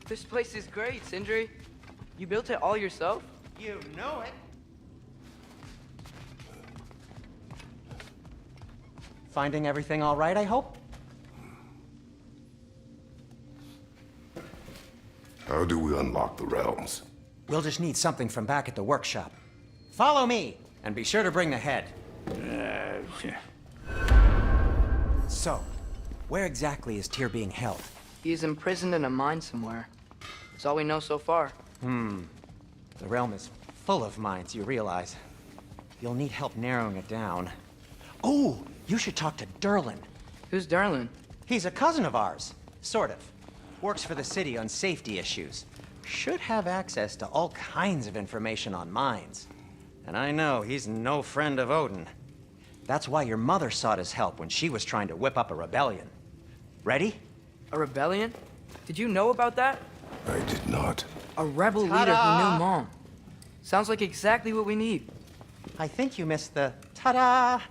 This place is great, Sindri. You built it all yourself? You know it. Finding everything all right, I hope? How do we unlock the realms? We'll just need something from back at the workshop. Follow me, and be sure to bring the head. So, where exactly is Tyr being held? He's imprisoned in a mine somewhere. That's all we know so far. The realm is full of mines, you realize. You'll need help narrowing it down. Oh, you should talk to Derlin. Who's Darlin? He's a cousin of ours, sort of. Works for the city on safety issues. Should have access to all kinds of information on mines. And I know he's no friend of Odin. That's why your mother sought his help when she was trying to whip up a rebellion. Ready? A rebellion? Did you know about that? I did not. A rebel leader who knew Mom. Sounds like exactly what we need. I think you missed the ta-da.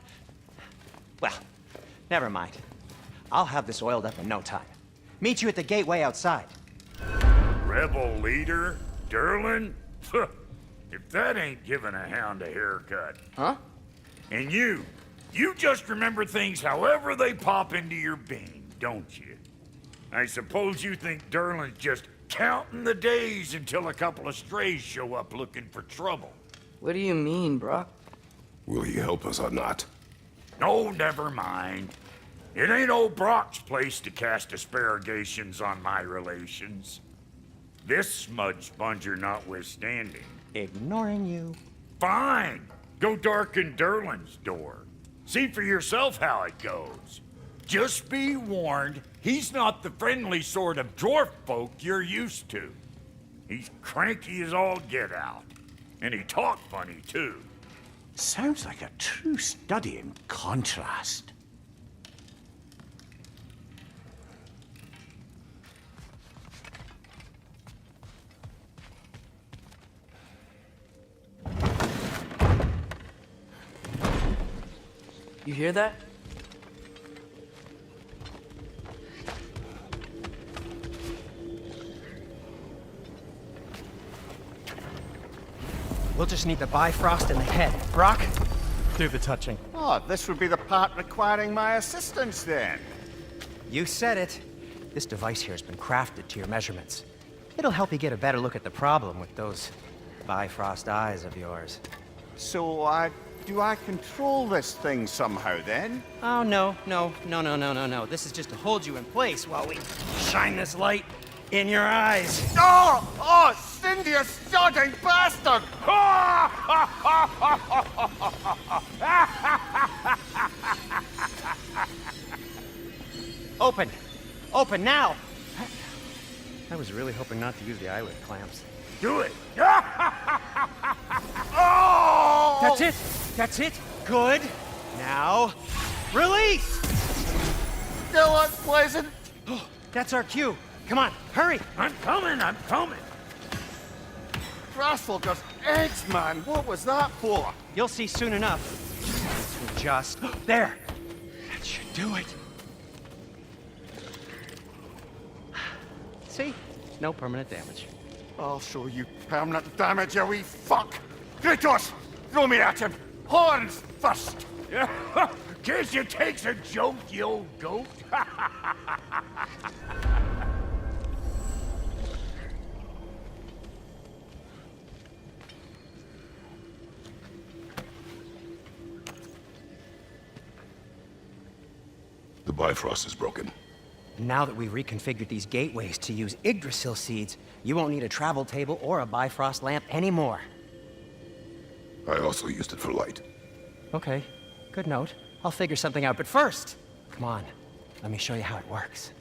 Well, never mind. I'll have this oiled up in no time. Meet you at the gateway outside. Rebel leader? Derlin? If that ain't giving a hound a haircut. Huh? And you just remember things however they pop into your bean, don't you? I suppose you think Derlin's just counting the days until a couple of strays show up looking for trouble. What do you mean, Brock? Will he help us or not? No, never mind. It ain't old Brock's place to cast asparagations on my relations. This smudge sponger notwithstanding. Ignoring you. Fine. Go darken Derlin's door. See for yourself how it goes. Just be warned, he's not the friendly sort of dwarf folk you're used to. He's cranky as all get out. And he talk funny, too. Sounds like a true study in contrast. You hear that? We'll just need the Bifrost and the head. Brock, do the touching. Oh, this would be the part requiring my assistance then. You said it. This device here has been crafted to your measurements. It'll help you get a better look at the problem with those Bifrost eyes of yours. So, do I control this thing somehow then? Oh, no. This is just to hold you in place while we shine this light in your eyes. Oh! Oh, Cindy, you sodding bastard! Open! Open now! I was really hoping not to use the eyelid clamps. Do it! Oh! That's it! That's it! Good! Now, release! Still unpleasant. Oh, that's our cue. Come on, hurry! I'm coming! Grassfuckers, eggs, man. What was that for? You'll see soon enough. Just... There! That should do it. See? No permanent damage. I'll show you permanent damage, you wee fuck! Kratos! Throw me at him! Horns first! Guess you takes a joke, you old goat. The Bifrost is broken. Now that we've reconfigured these gateways to use Yggdrasil seeds, you won't need a travel table or a Bifrost lamp anymore. I also used it for light. Okay, good note. I'll figure something out, but first, come on, let me show you how it works.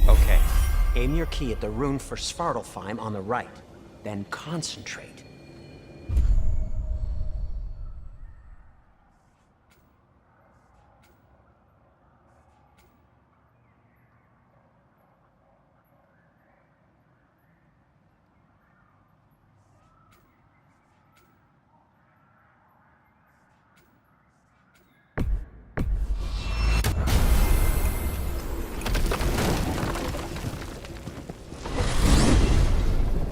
Okay, aim your key at the rune for Svartalfheim on the right, then concentrate.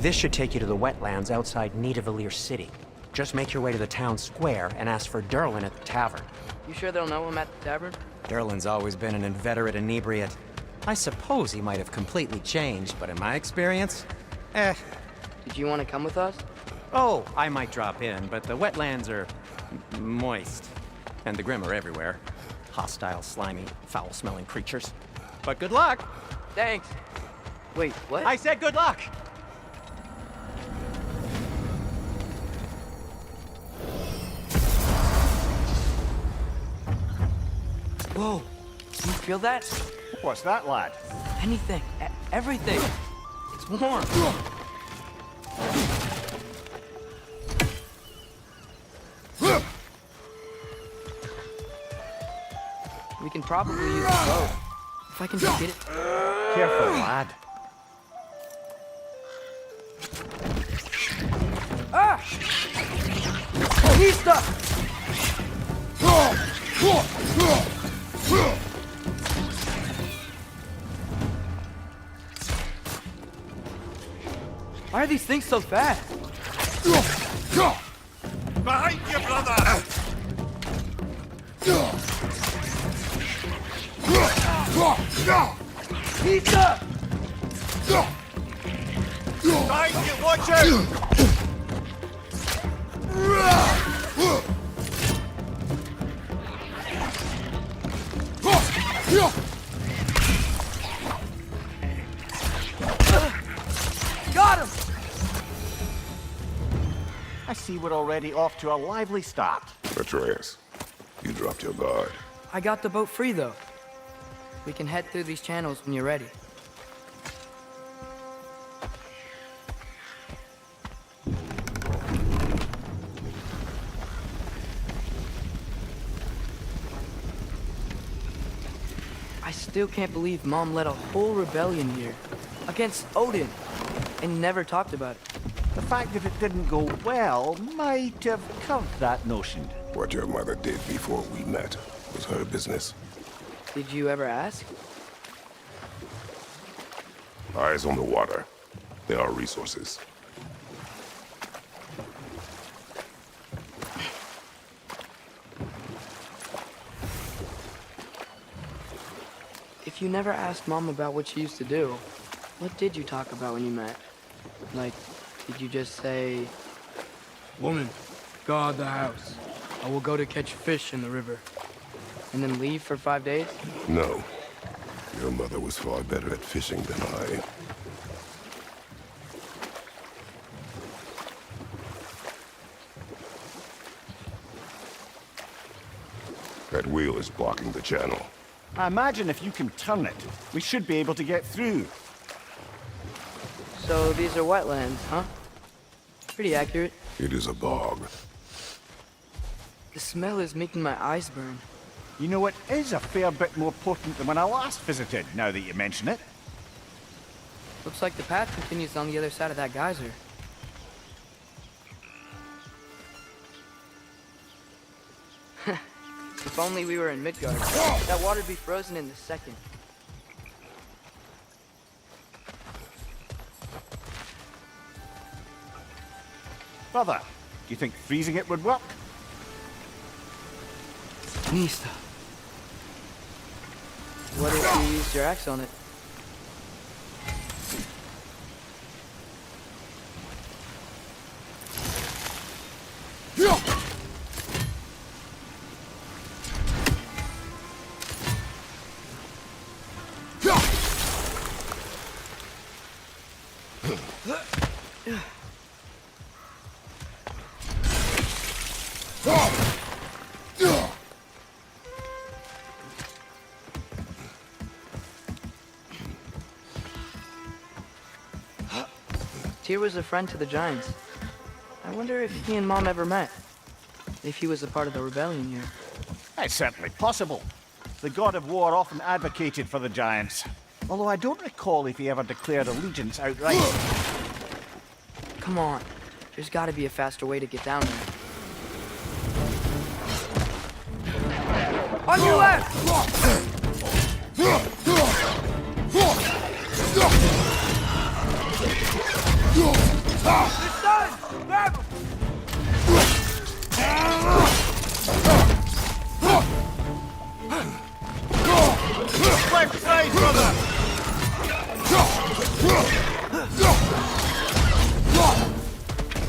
This should take you to the wetlands outside Nidavellir City. Just make your way to the town square and ask for Derlin at the tavern. You sure they'll know him at the tavern? Derlin's always been an inveterate inebriate. I suppose he might have completely changed, but in my experience, Did you want to come with us? Oh, I might drop in, but the wetlands are moist. And the Grim are everywhere. Hostile, slimy, foul-smelling creatures. But good luck! Thanks. Wait, what? I said good luck! Whoa. You feel that? What's that, lad? Anything. Everything. It's warm. We can probably use the boat. If I can just get it. Careful, lad. Ah! Lista! Why are these things so fast? Behind you, brother! Lista! Behind you, watch out! Got him! I see we're already off to a lively start. Atreus, you dropped your guard. I got the boat free, though. We can head through these channels when you're ready. I still can't believe Mom led a whole rebellion here. Against Odin. And never talked about it. The fact that it didn't go well might have curved that notion. What your mother did before we met was her business. Did you ever ask? Eyes on the water. There are resources. If you never asked Mom about what she used to do, what did you talk about when you met? Like, did you just say, "Woman, guard the house. I will go to catch fish in the river," and then leave for 5 days? No. Your mother was far better at fishing than I. That wheel is blocking the channel. I imagine if you can turn it, we should be able to get through. So these are wetlands, huh? Pretty accurate. It is a bog. The smell is making my eyes burn. You know, it is a fair bit more potent than when I last visited, now that you mention it. Looks like the path continues on the other side of that geyser. If only we were in Midgard. That water'd be frozen in a second. Brother, do you think freezing it would work? Nista. What if you used your axe on it? Tyr was a friend to the Giants. I wonder if he and Mom ever met. If he was a part of the rebellion here. It's certainly possible. The god of war often advocated for the giants. Although I don't recall if he ever declared allegiance outright. Come on. There's gotta be a faster way to get down there. On your left! It's done! Grab him! Left side, brother!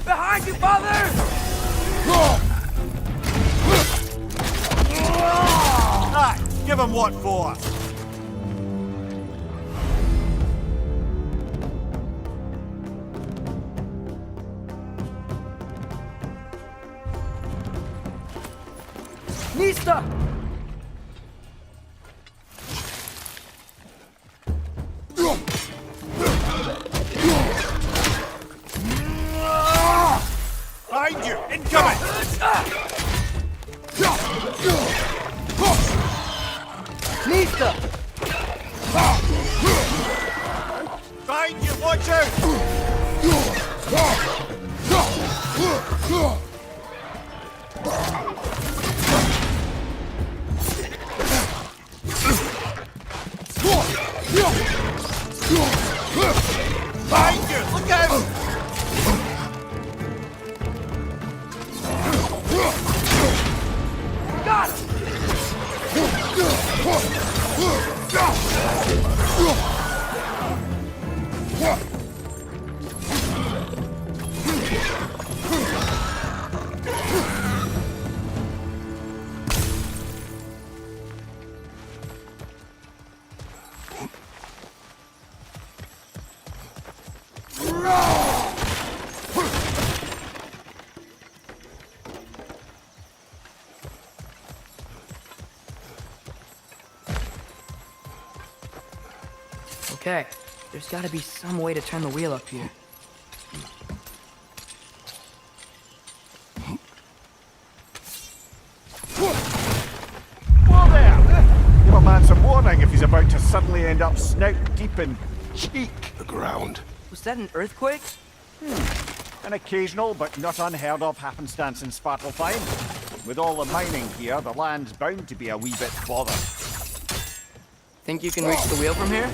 Behind you, father! Aye, give him what for. Nista! Behind you! Incoming! Nista! Behind you! Watch out! Behind you! Look out! Got him! Okay, there's gotta be some way to turn the wheel up here. Whoa there! Give a man some warning if he's about to suddenly end up snout deep in cheek. The ground. Was that an earthquake? An occasional but not unheard of happenstance in Svartalfheim. With all the mining here, the land's bound to be a wee bit bothered. Think you can reach the wheel from here?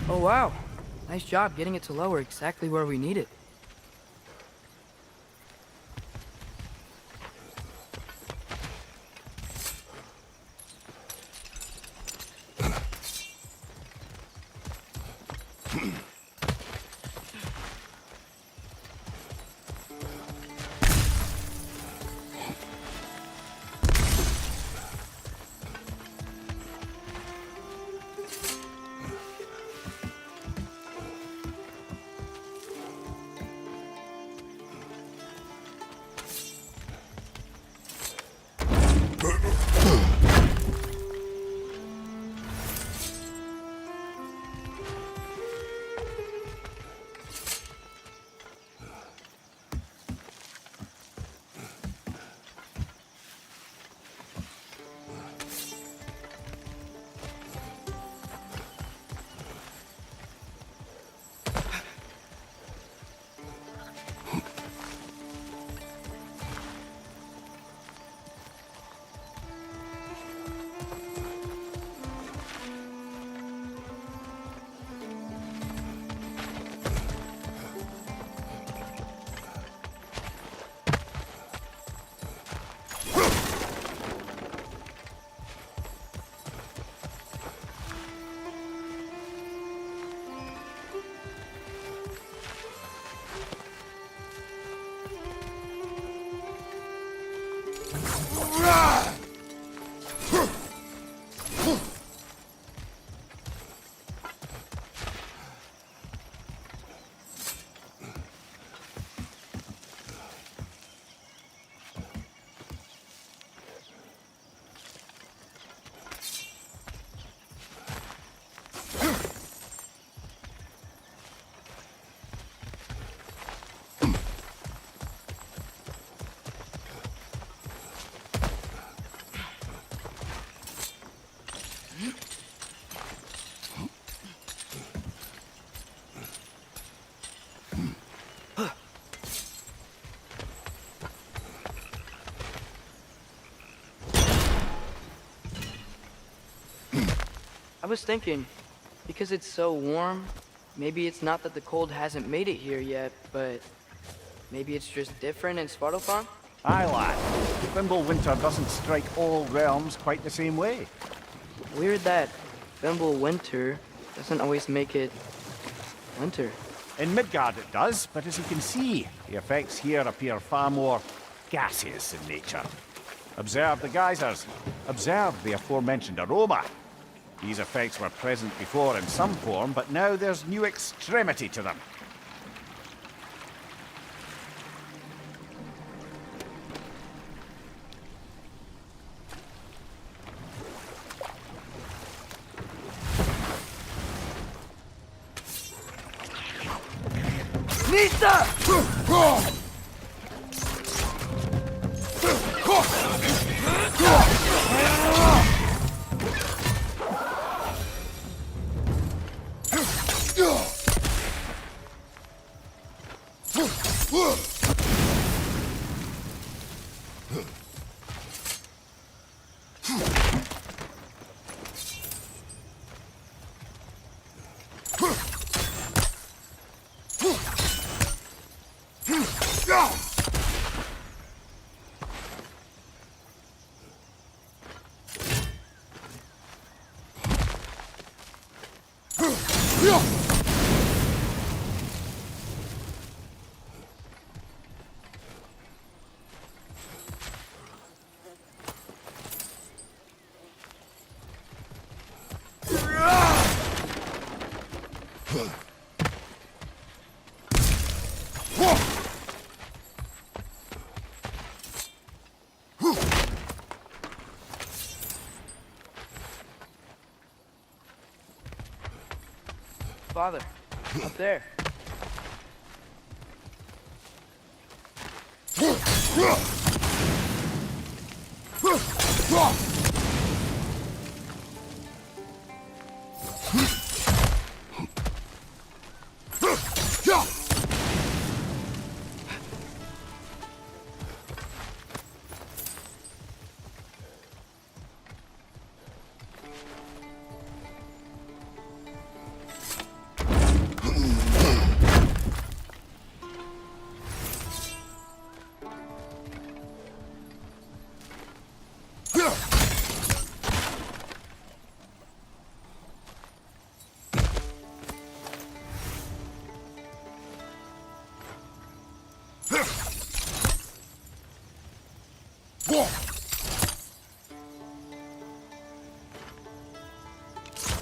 Oh wow, nice job getting it to lower exactly where we need it. I was thinking, because it's so warm, maybe it's not that the cold hasn't made it here yet, but maybe it's just different in Svartalfheim? Aye, lad. Thimble winter doesn't strike all realms quite the same way. Weird that Thimble winter doesn't always make it winter. In Midgard it does, but as you can see, the effects here appear far more gaseous in nature. Observe the geysers. Observe the aforementioned aroma. These effects were present before in some form, but now there's new extremity to them. Nista! Father, up there.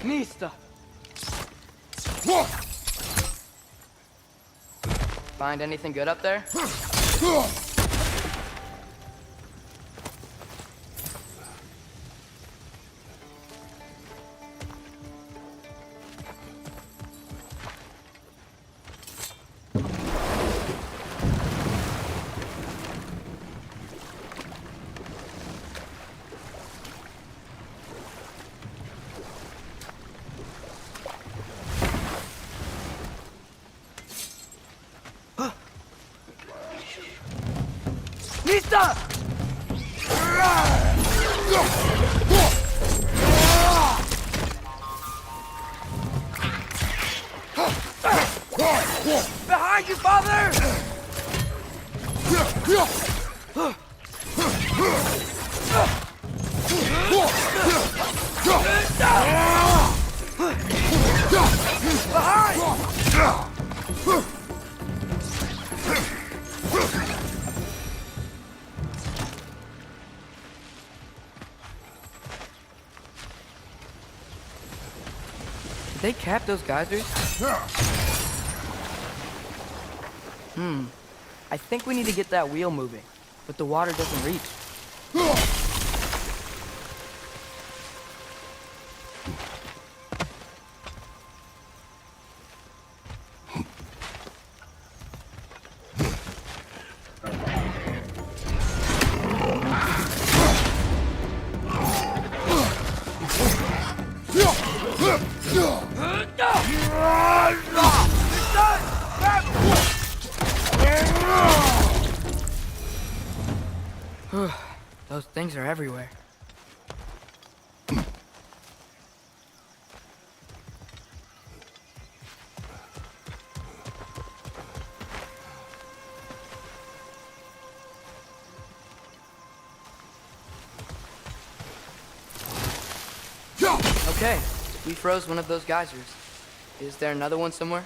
Nista! Find anything good up there? Nista! Behind you, father! Did they cap those geysers? I think we need to get that wheel moving, but the water doesn't reach. Those things are everywhere. Okay, we froze one of those geysers. Is there another one somewhere?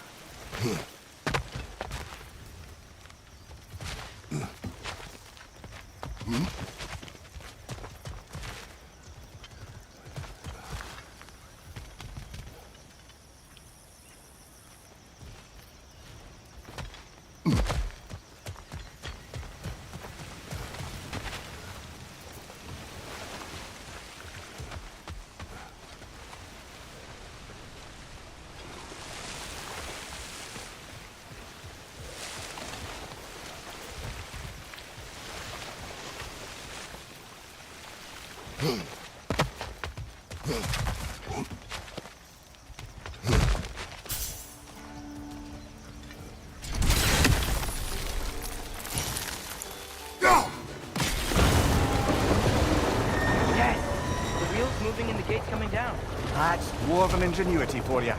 Moving and the gate's coming down. That's dwarven ingenuity for you.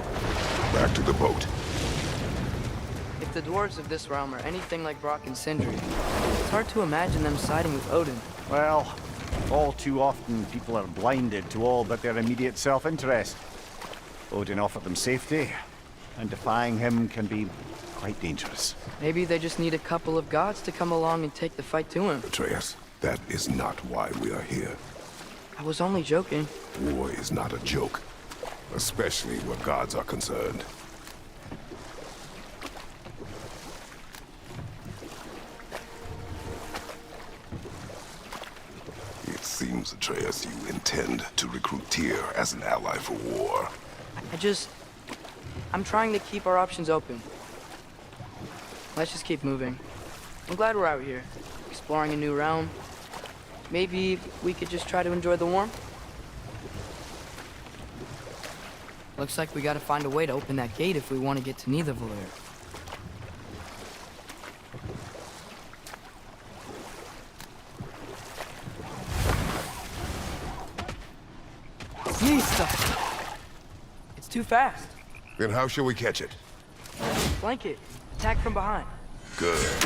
Back to the boat. If the dwarves of this realm are anything like Brock and Sindri, it's hard to imagine them siding with Odin. Well, all too often people are blinded to all but their immediate self-interest. Odin offered them safety, and defying him can be quite dangerous. Maybe they just need a couple of gods to come along and take the fight to him. Atreus, that is not why we are here. I was only joking. War is not a joke, especially where gods are concerned. It seems, Atreus, you intend to recruit Tyr as an ally for war. I'm trying to keep our options open. Let's just keep moving. I'm glad we're out here, exploring a new realm. Maybe we could just try to enjoy the warmth? Looks like we gotta find a way to open that gate if we want to get to Nidavellir. Nista! It's too fast. Then how shall we catch it? Flank it. Attack from behind. Good.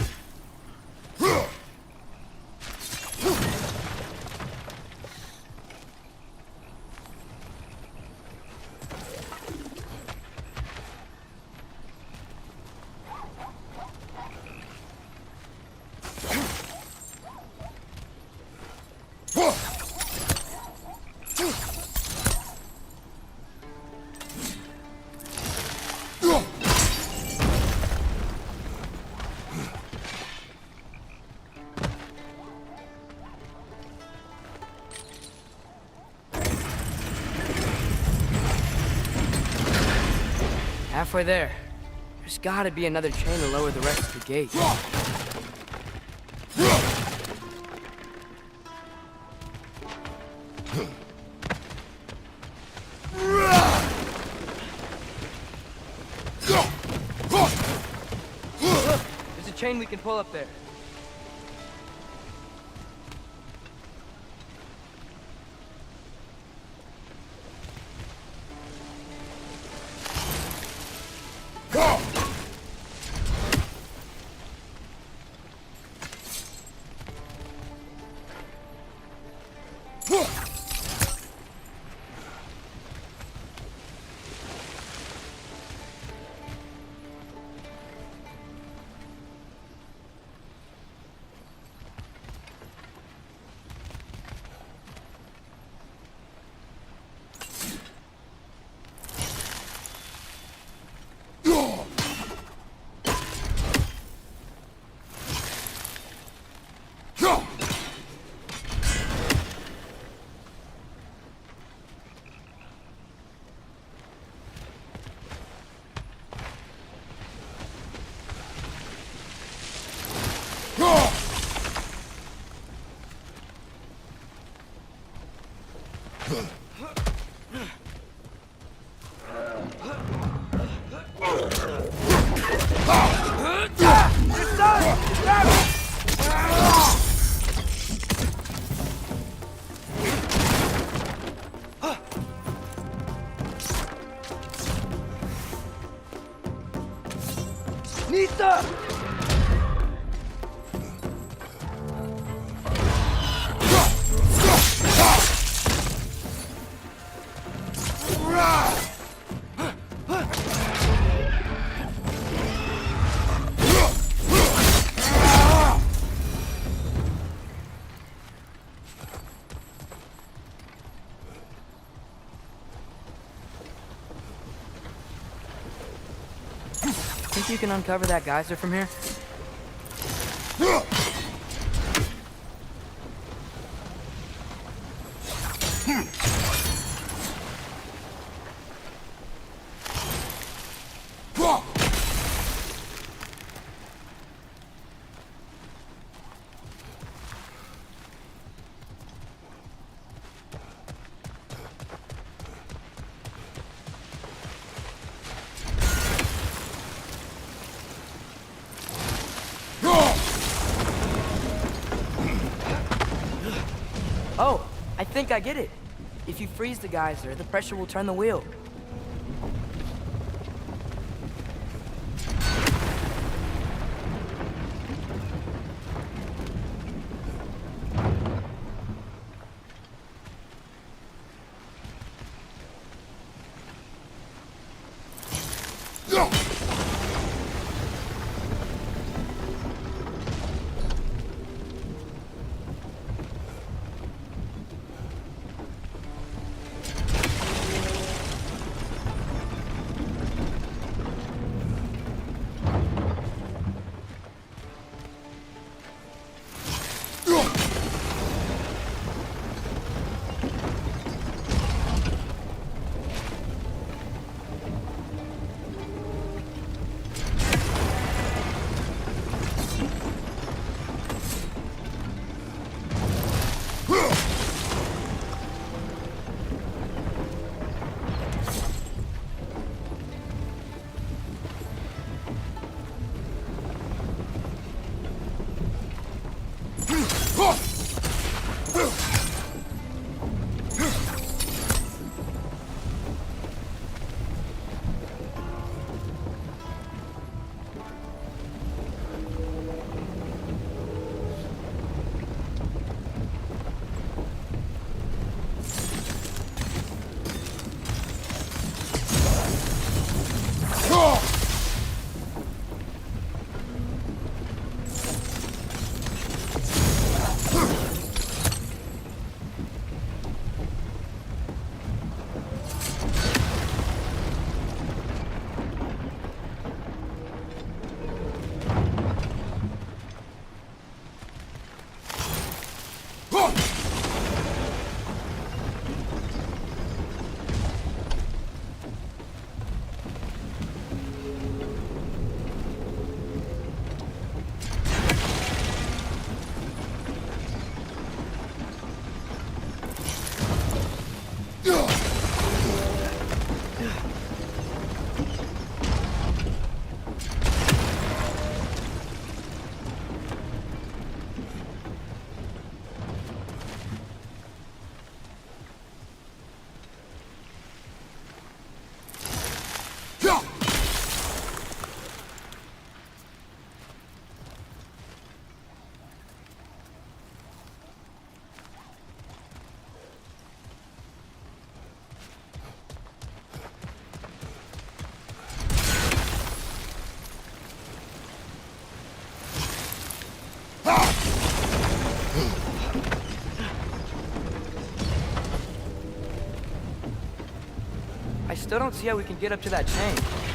Halfway there. There's gotta be another chain to lower the rest of the gate. There's a chain we can pull up there. think you can uncover that geyser from here? Oh, I think I get it. If you freeze the geyser, the pressure will turn the wheel. I still don't see how we can get up to that chain.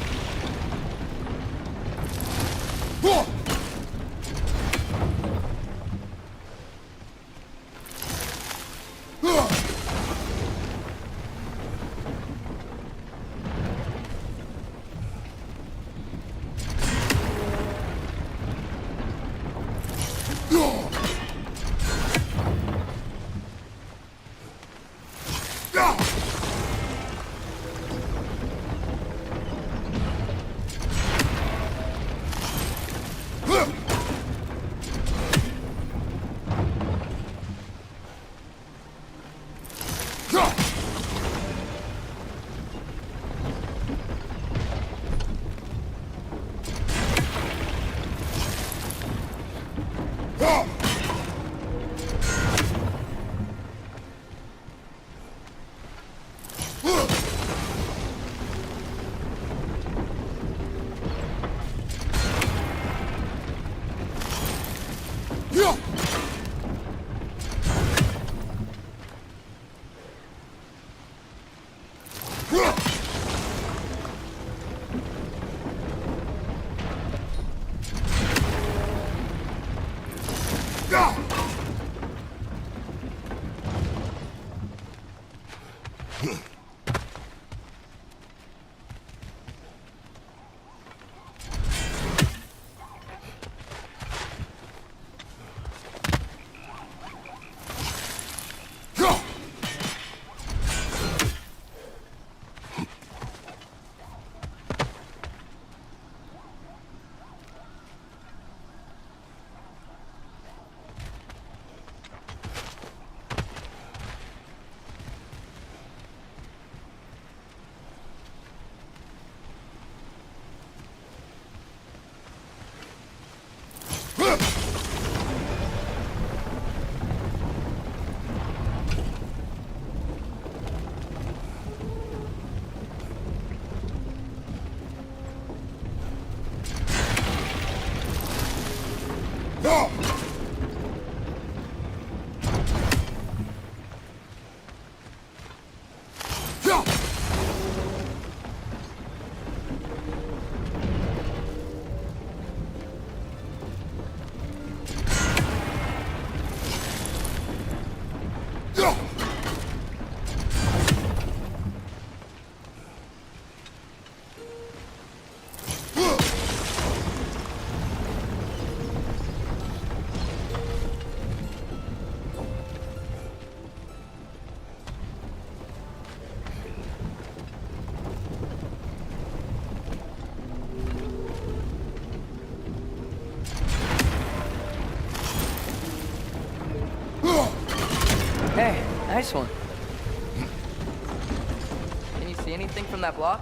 Hey, nice one. Can you see anything from that block?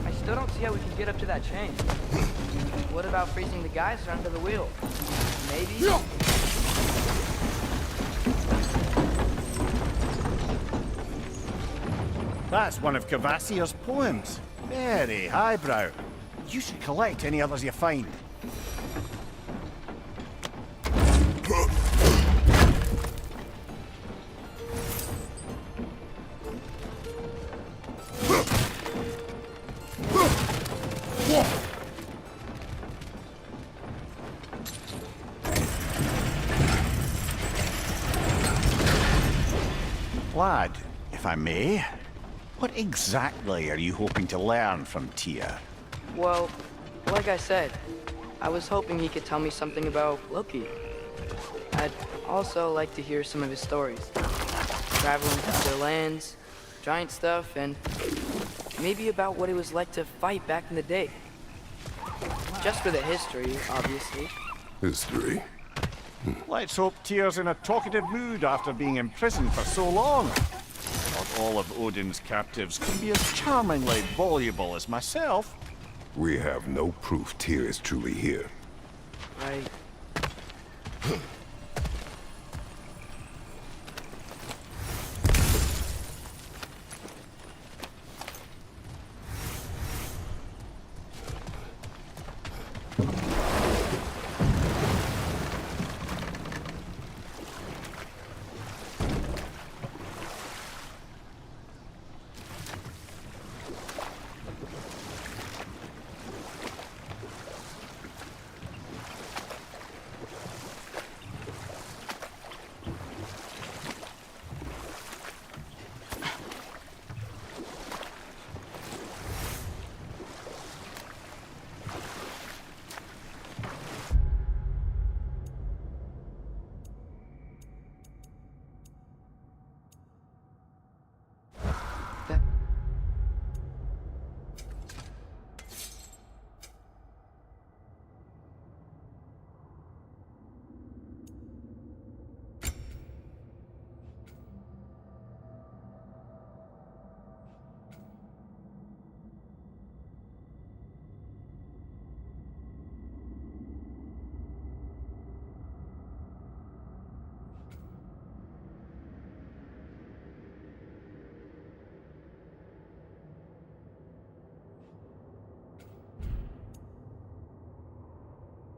I still don't see how we can get up to that chain. What about freezing the geyser under the wheel? Maybe? That's one of Cavassier's poems. Very highbrow. You should collect any others you find. Lad, if I may, what exactly are you hoping to learn from Tyr? Well, like I said, I was hoping he could tell me something about Loki. I'd also like to hear some of his stories. Traveling to other lands, giant stuff, and maybe about what it was like to fight back in the day. Just for the history, obviously. History. Let's hope Tyr's in a talkative mood after being imprisoned for so long. Not all of Odin's captives can be as charmingly voluble as myself. We have no proof Tyr is truly here. Right.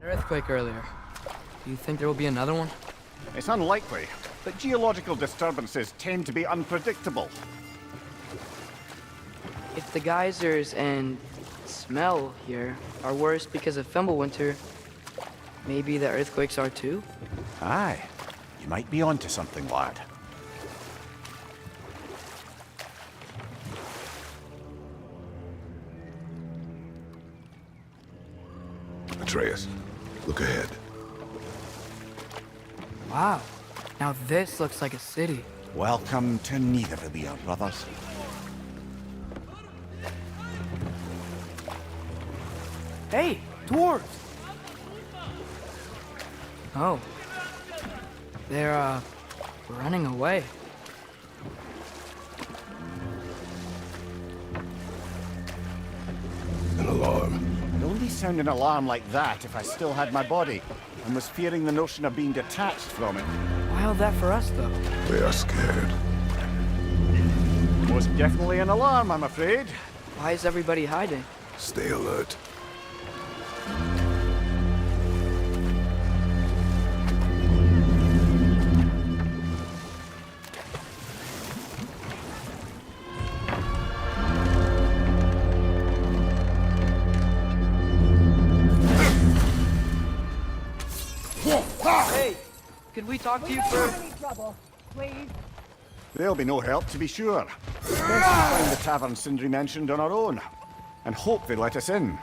An earthquake earlier. Do you think there will be another one? It's unlikely, but geological disturbances tend to be unpredictable. If the geysers and smell here are worse because of Fimbulwinter, maybe the earthquakes are too? Aye, you might be onto something, lad. Atreus, look ahead. Wow. Now this looks like a city. Welcome to Nidavellir, brothers. Hey, dwarves! Oh. They're, We're running away. An alarm. I'd only sound an alarm like that if I still had my body, and was fearing the notion of being detached from it. Why all that for us, though? They are scared. Most definitely an alarm, I'm afraid. Why is everybody hiding? Stay alert. Hey, could we talk to you for... Any trouble, please? There'll be no help, to be sure. Best to find the tavern Sindri mentioned on our own, and hope they let us in.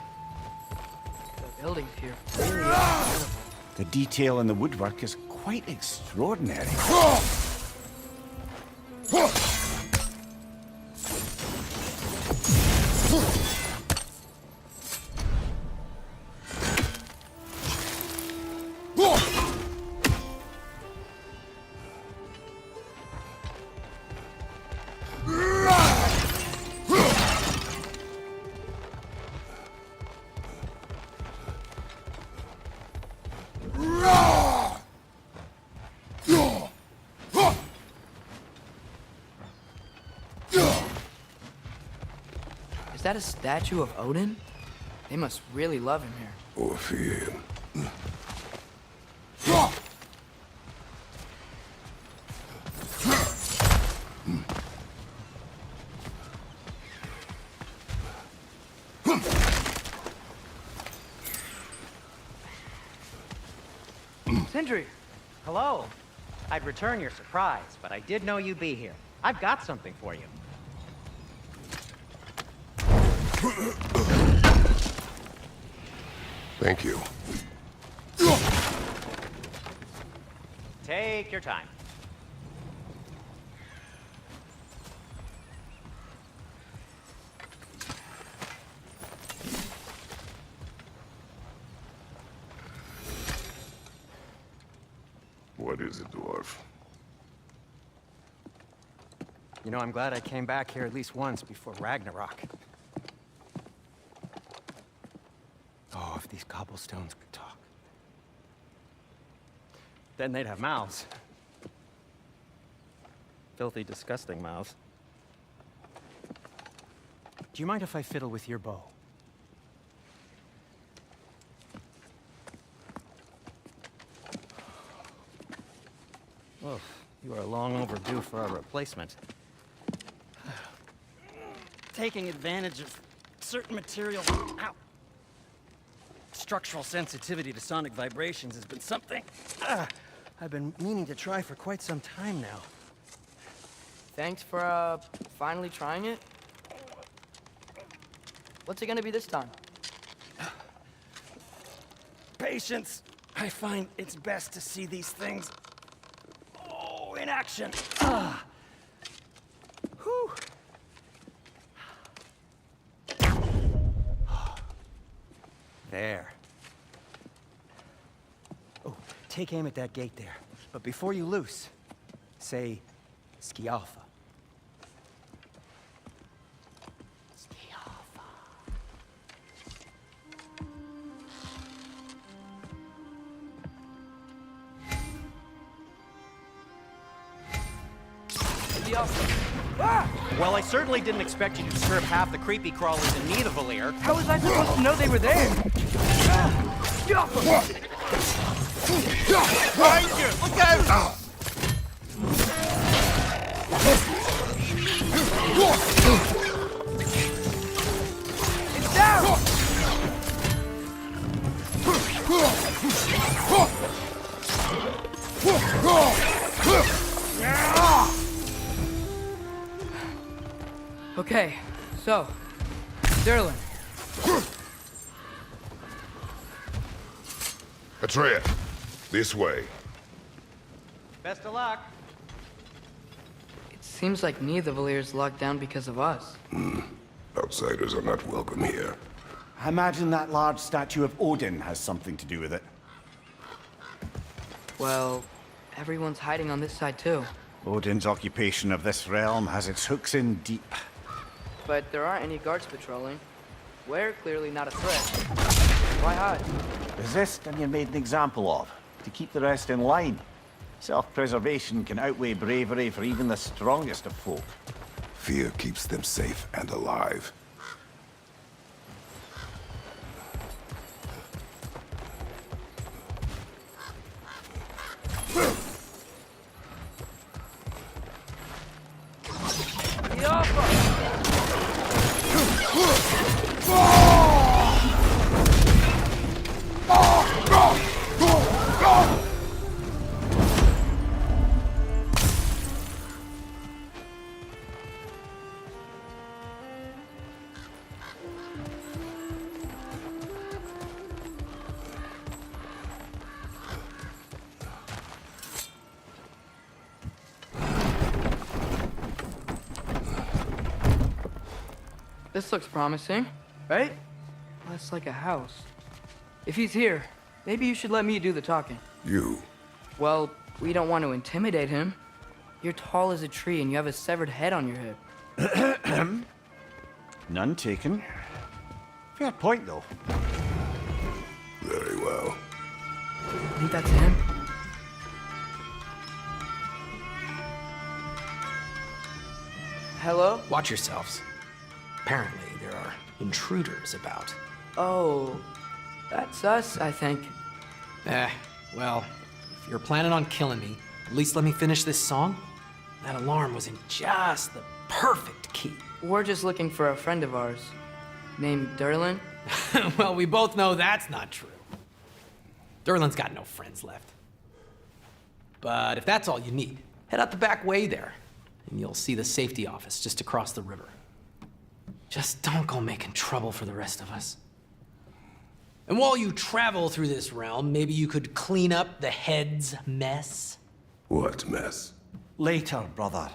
The buildings here really are beautiful. The detail in the woodwork is quite extraordinary. Is that a statue of Odin? They must really love him here. Or fear him. Sindri! Hello. I'd return your surprise, but I did know you'd be here. I've got something for you. Thank you. Take your time. What is it, dwarf? You know, I'm glad I came back here at least once before Ragnarok. Oh, if these cobblestones could talk. Then they'd have mouths. Filthy, disgusting mouths. Do you mind if I fiddle with your bow? Oh, you are long overdue for a replacement. Taking advantage of certain material. Ow. Structural sensitivity to sonic vibrations has been something I've been meaning to try for quite some time now. Thanks for, finally trying it. What's it gonna be this time? Patience. I find it's best to see these things, in action. Whew. There. Oh, take aim at that gate there. But before you loose, say, Skialfa. Skialfa. Well, I certainly didn't expect you to disturb half the creepy crawlers in Nidavellir. How was I supposed to know they were there? Behind you! Look out! It's down! Okay, so, Derlin. Atreya, this way. Best of luck. It seems like Nidavellir's locked down because of us. Outsiders are not welcome here. I imagine that large statue of Odin has something to do with it. Well, Everyone's hiding on this side too. Odin's occupation of this realm has its hooks in deep. But there aren't any guards patrolling. We're clearly not a threat. Why hide? Resist and you're made an example of, to keep the rest in line. Self-preservation can outweigh bravery for even the strongest of folk. Fear keeps them safe and alive. This looks promising, right? Less like a house. If he's here, maybe you should let me do the talking. You. Well, we don't want to intimidate him. You're tall as a tree and you have a severed head on your hip. None taken. Fair point, though. Very well. Think that's him? Hello? Watch yourselves. Apparently, there are intruders about. Oh, that's us, I think. Well, if you're planning on killing me, at least let me finish this song. That alarm was in just the perfect key. We're just looking for a friend of ours, named Derlin. Well, we both know that's not true. Derlin's got no friends left. But if that's all you need, head out the back way there, and you'll see the safety office just across the river. Just don't go making trouble for the rest of us. And while you travel through this realm, maybe you could clean up the head's mess? What mess? Later, brother.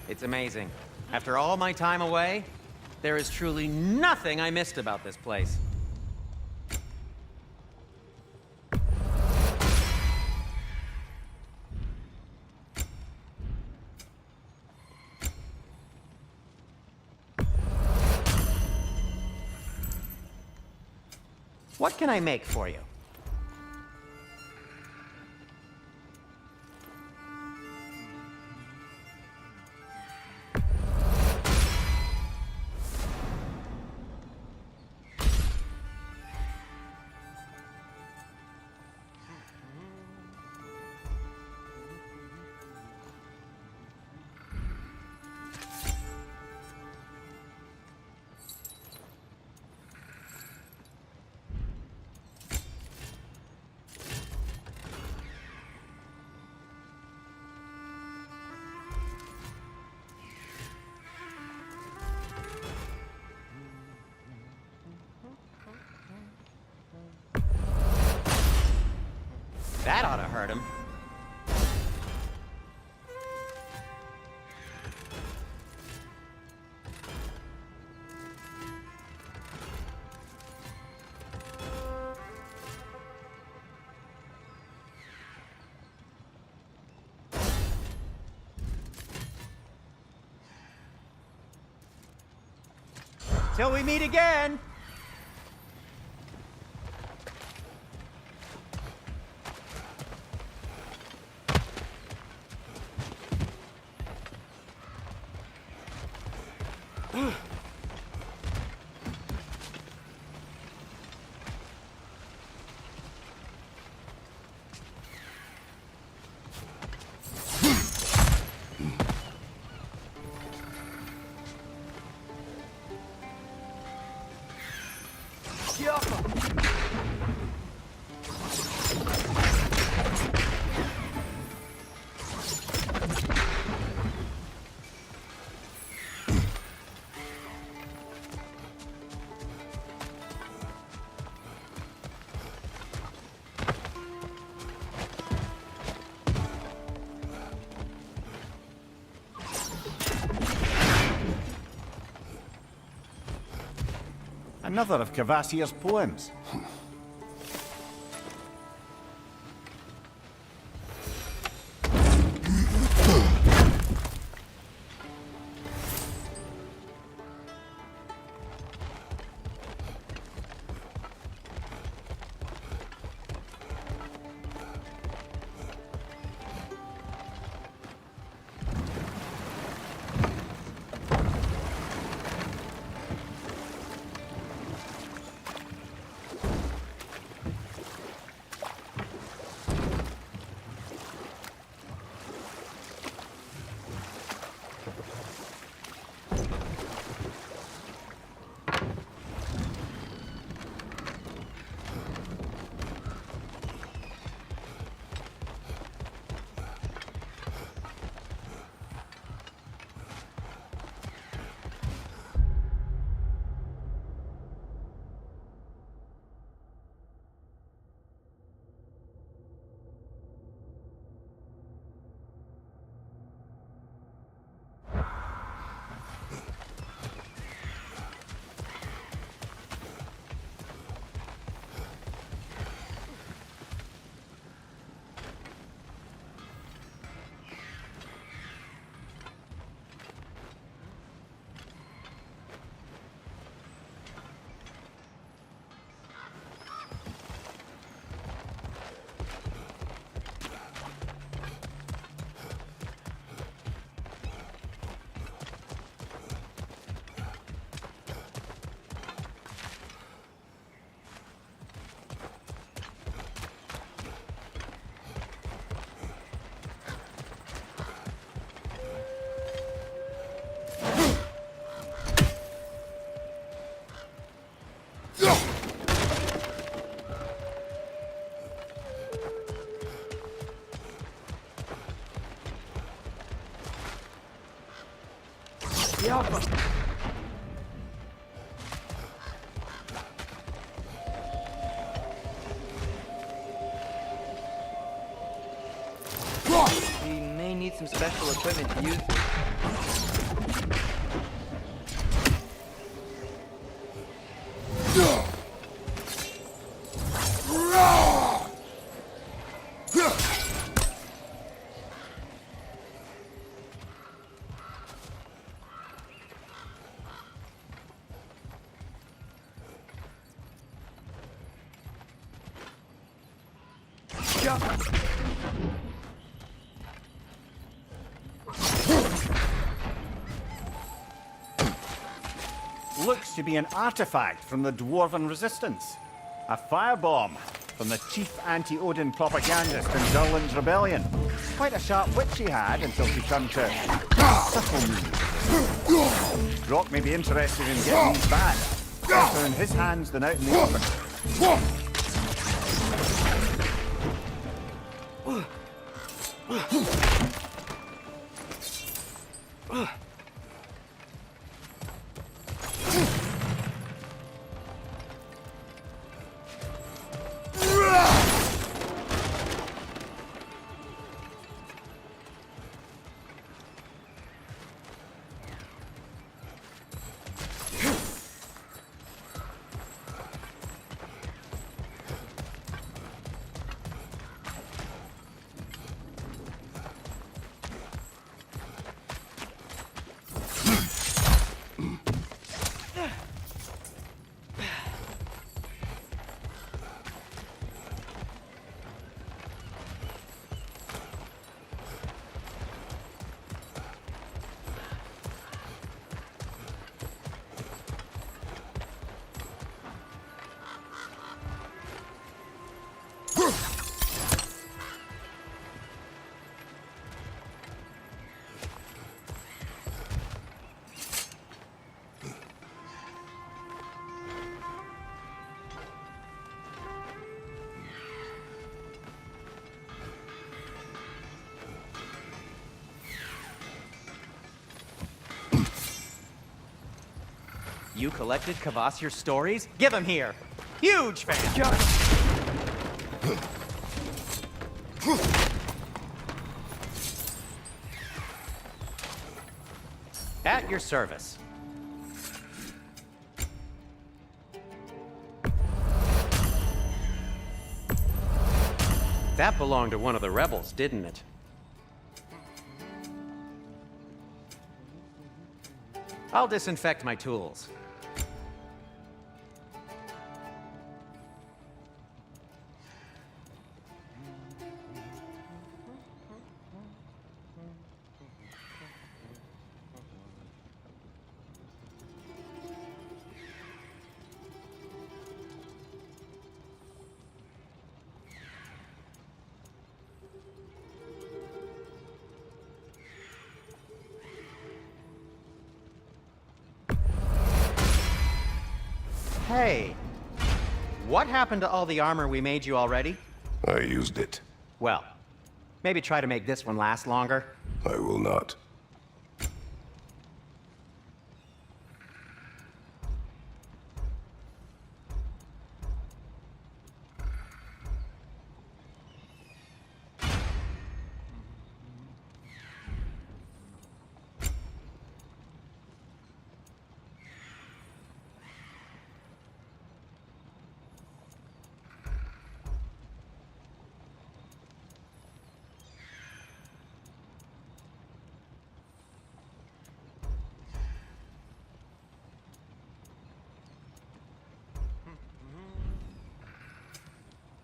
It's amazing. After all my time away, there is truly nothing I missed about this place. What can I make for you? That ought to hurt him. Till we meet again! Another of Kvasir's poems. We may need some special equipment to use. Looks to be an artifact from the Dwarven Resistance. A firebomb from the chief anti-Odin propagandist in Durlin's rebellion. Quite a sharp wit she had until she turned to subtle means. Brock may be interested in getting these back. Better in his hands than out in the open. You collected Kvasir's stories? Give him here. Huge fan. At your service. That belonged to one of the rebels, didn't it? I'll disinfect my tools. Hey, what happened to all the armor we made you already? I used it. Well, maybe try to make this one last longer. I will not.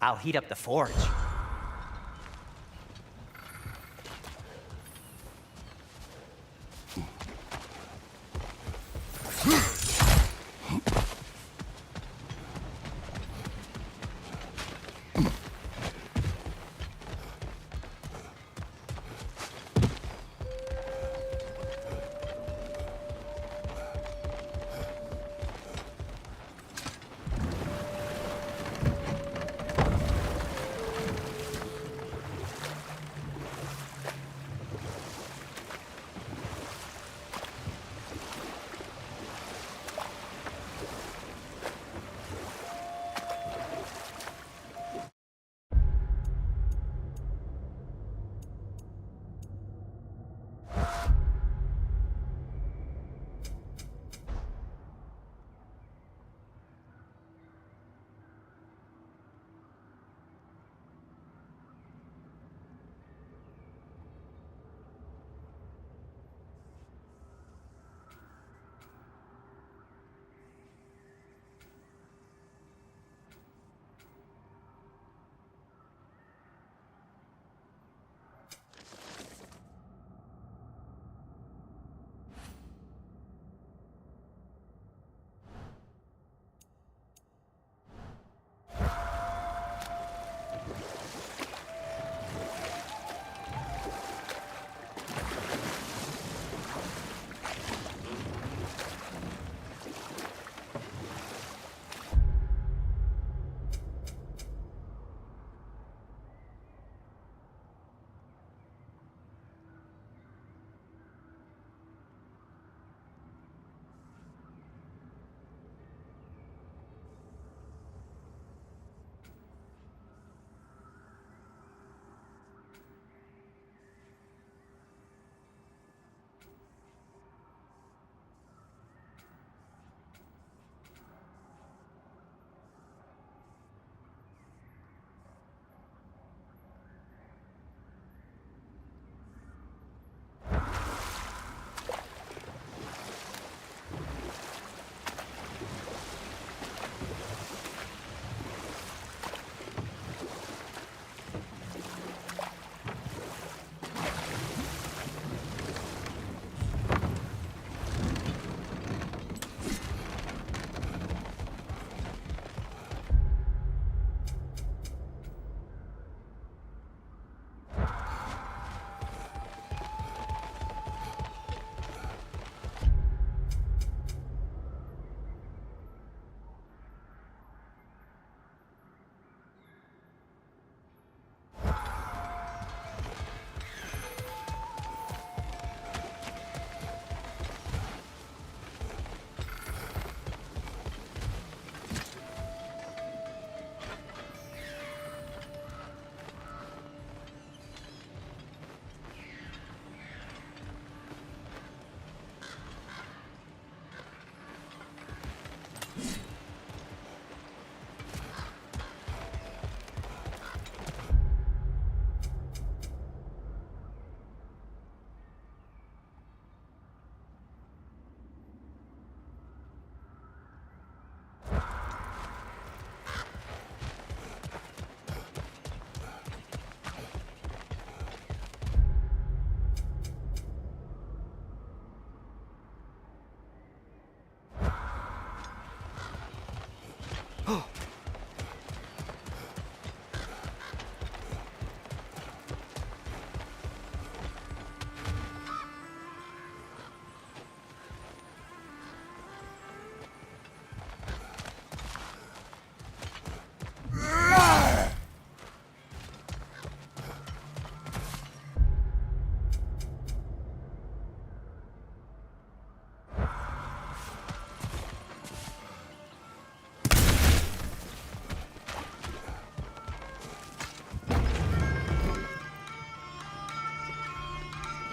I'll heat up the forge.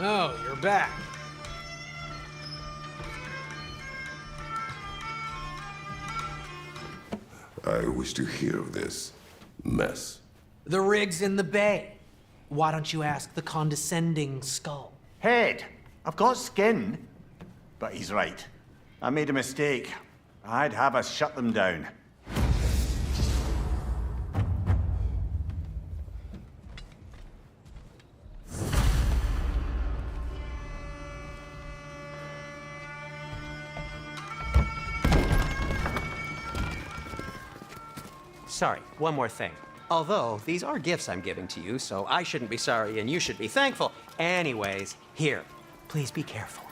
Oh, you're back. I wish to hear of this mess. The rig's in the bay. Why don't you ask the condescending skull? Head! I've got skin. But he's right. I made a mistake. I'd have us shut them down. Sorry, one more thing. Although, these are gifts I'm giving to you, so I shouldn't be sorry and you should be thankful. Anyways, here, please be careful.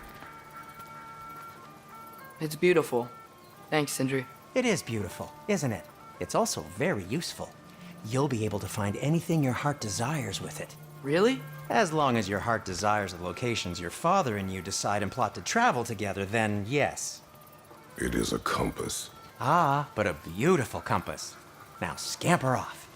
It's beautiful. Thanks, Sindri. It is beautiful, isn't it? It's also very useful. You'll be able to find anything your heart desires with it. Really? As long as your heart desires the locations your father and you decide and plot to travel together, then yes. It is a compass. Ah, but a beautiful compass. Now scamper off.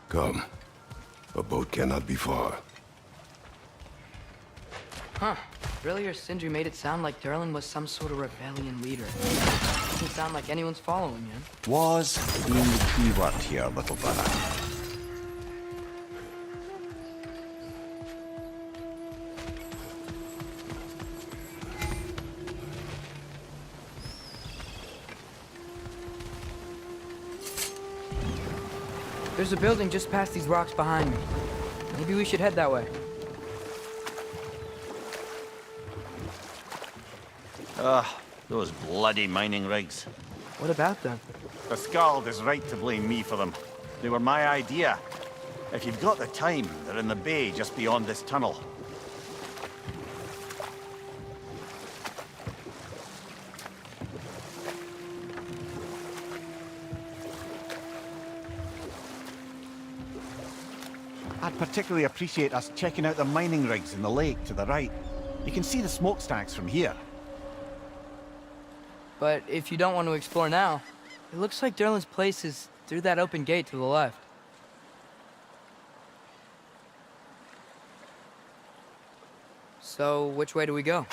Come. A boat cannot be far. Huh. Earlier, Sindri made it sound like Durlin was some sort of rebellion leader. Doesn't sound like anyone's following him. Was being the key word here, little brother. There's a building just past these rocks behind me. Maybe we should head that way. Those bloody mining rigs. What about them? The Skald is right to blame me for them. They were my idea. If you've got the time, they're in the bay just beyond this tunnel. I'd particularly appreciate us checking out the mining rigs in the lake to the right. You can see the smokestacks from here. But if you don't want to explore now, it looks like Durlin's place is through that open gate to the left. So, which way do we go?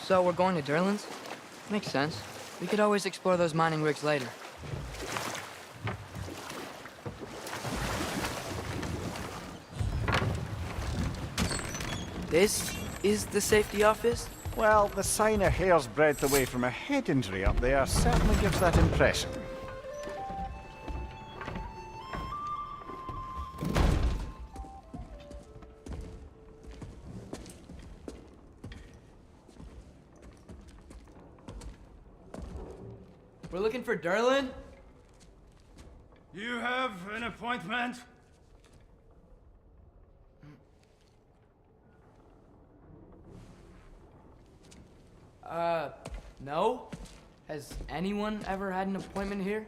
So, we're going to Durlin's? Makes sense. We could always explore those mining rigs later. This is the safety office? Well, the sign a hair's breadth away from a head injury up there certainly gives that impression. We're looking for Durlin? You have an appointment? No? Has anyone ever had an appointment here?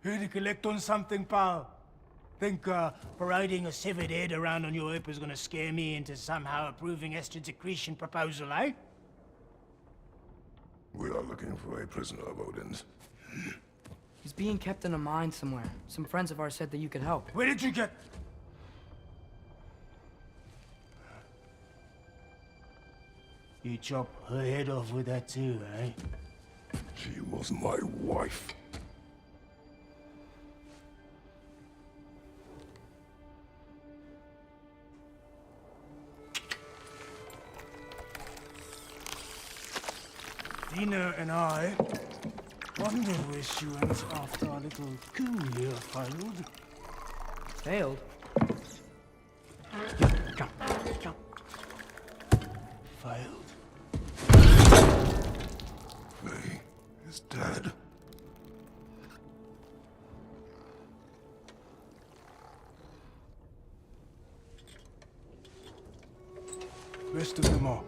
Here to collect on something, pal. Think parading a severed head around on your hip is gonna scare me into somehow approving Esther's accretion proposal, eh? We are looking for a prisoner of Odin's. He's being kept in a mine somewhere. Some friends of ours said that you could help. Where did you get... You chop her head off with that too, eh? She was my wife. Dina and I wonder where she went after our little coup here failed. Failed? Come, come. Failed. Faye is dead. Rest of them are.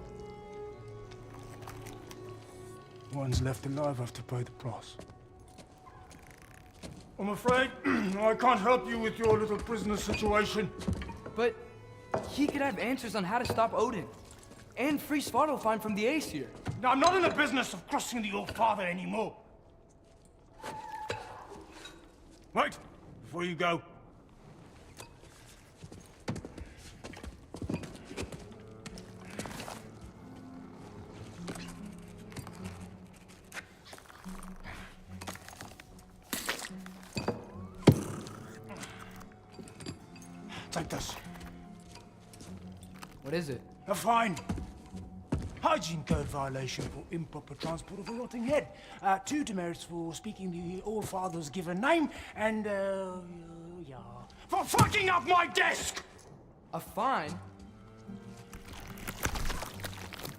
One's left alive have to pay the price. I'm afraid I can't help you with your little prisoner situation. But he could have answers on how to stop Odin. And free Svartalfheim from the Aesir. Now, I'm not in the business of crossing the old father anymore. Wait, before you go. Take this. What is it? A fine. Hygiene code violation for improper transport of a rotting head. 2 demerits for speaking the All Father's given name, and, yeah. For fucking up my desk! A fine?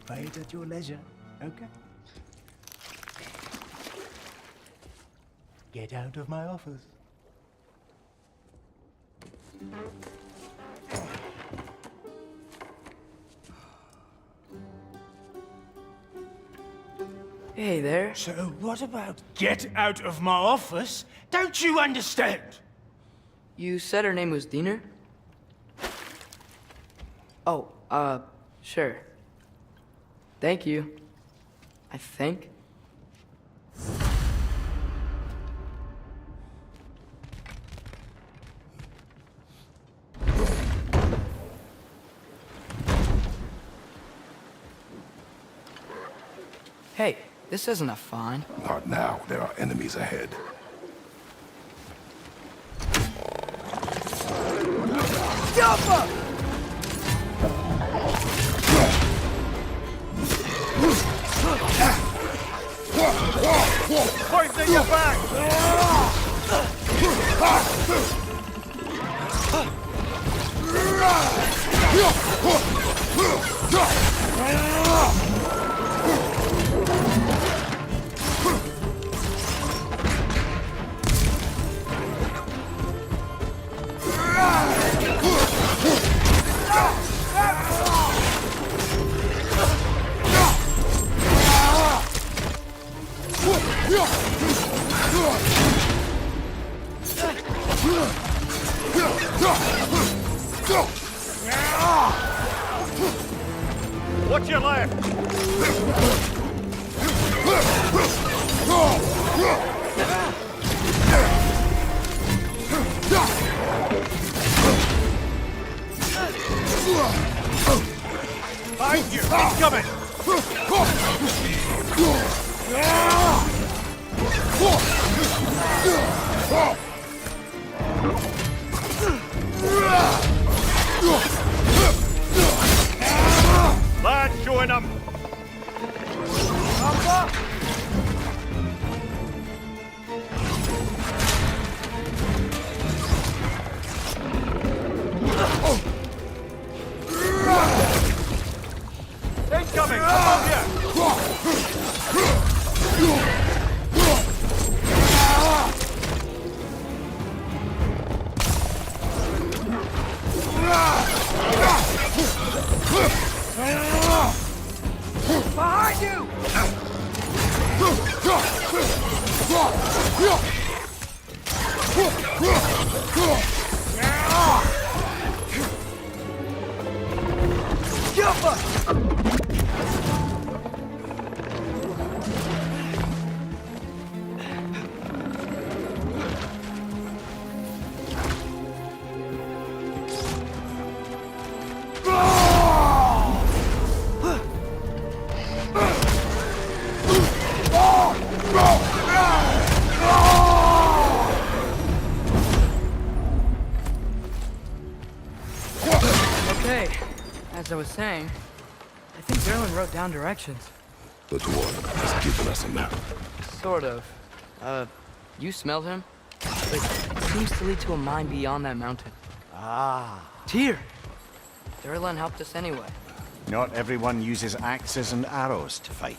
Pay it at your leisure, okay? Get out of my office. Hey there. So what about get out of my office? Don't you understand? You said her name was Diener? Oh, sure. Thank you. I think. Hey, this isn't a fine. Not now. There are enemies ahead. Pointing your back! What's your left? Behind you! Incoming! Lad, showing them! Incoming! Above Behind you! Hey, as I was saying, I think Derlin wrote down directions. The dwarf has given us a map. Sort of. You smell him? But it seems to lead to a mine beyond that mountain. Ah. Tyr! Derlin helped us anyway. Not everyone uses axes and arrows to fight.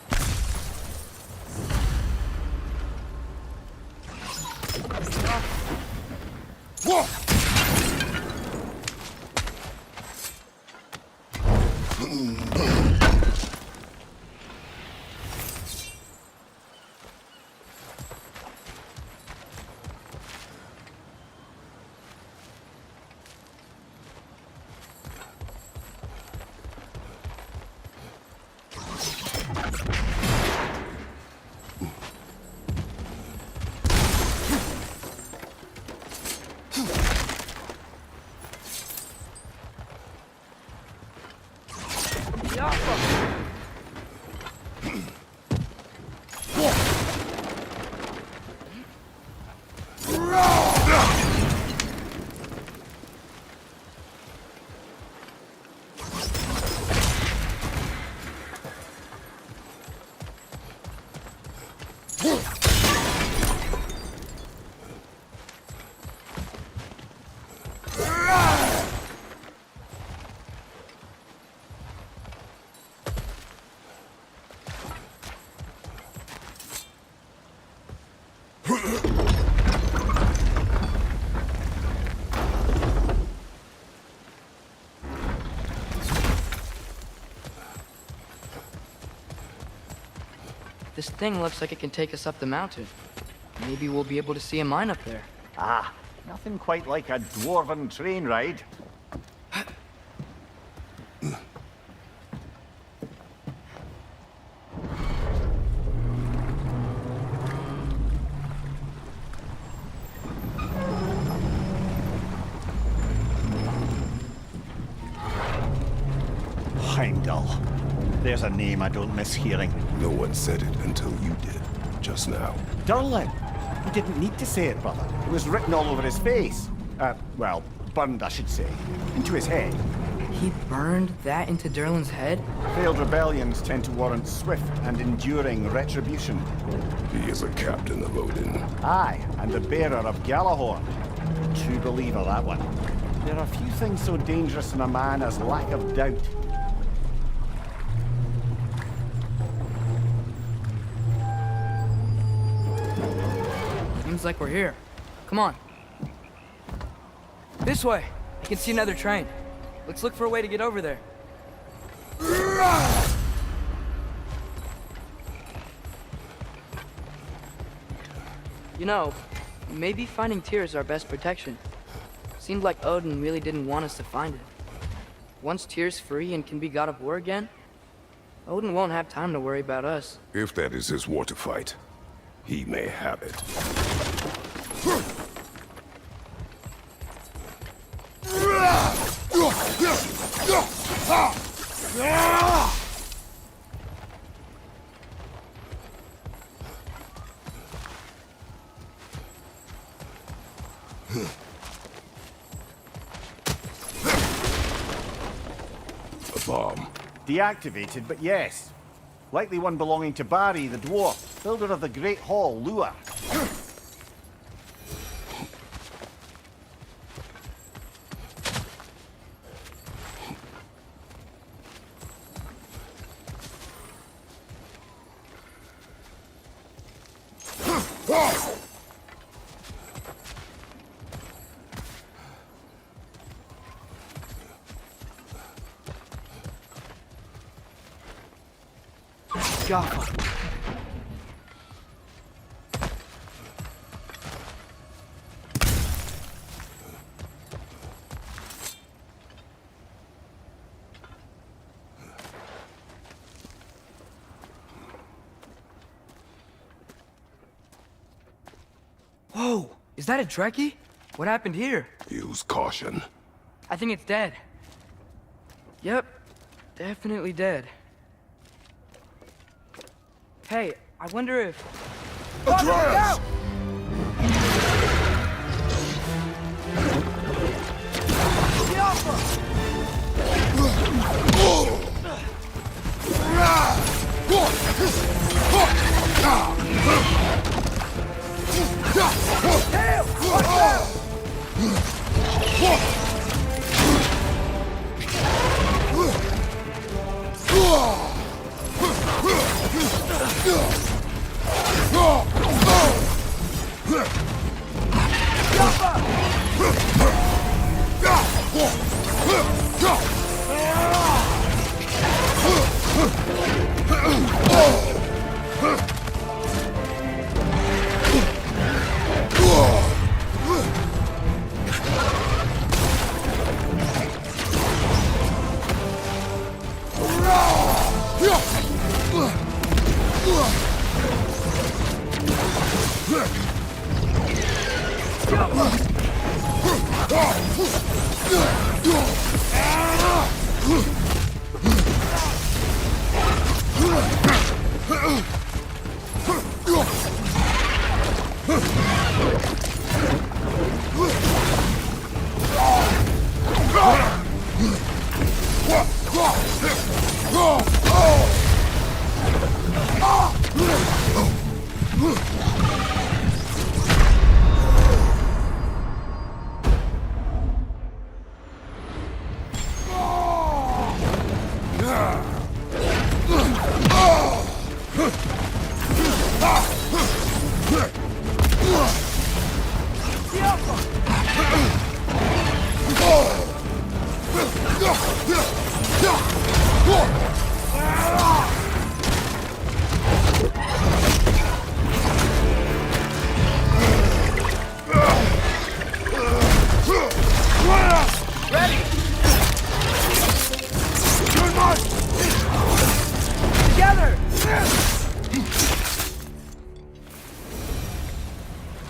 This thing looks like it can take us up the mountain. Maybe we'll be able to see a mine up there. Ah, nothing quite like a dwarven train ride. Heimdall. There's a name I don't miss hearing. No one said it until you did, just now. Durlin. He didn't need to say it, brother. It was written all over his face. Well, burned, I should say. Into his head. He burned that into Derlin's head? Failed rebellions tend to warrant swift and enduring retribution. He is a captain of Odin. Aye, and the bearer of Galahorn. True believer, that one. There are few things so dangerous in a man as lack of doubt. Seems like we're here. Come on. This way. I can see another train. Let's look for a way to get over there. You know, maybe finding Tyr is our best protection. Seemed like Odin really didn't want us to find it. Once Tyr's free and can be god of war again, Odin won't have time to worry about us. If that is his war to fight, he may have it. A bomb. Deactivated, but yes. Likely one belonging to Barry, the dwarf, builder of the Great Hall, Lua. Gaffa. Whoa! Is that a Trekkie? What happened here? Use caution. I think it's dead. Yep. Definitely dead. Hey, I wonder if... Atreus! Get off her!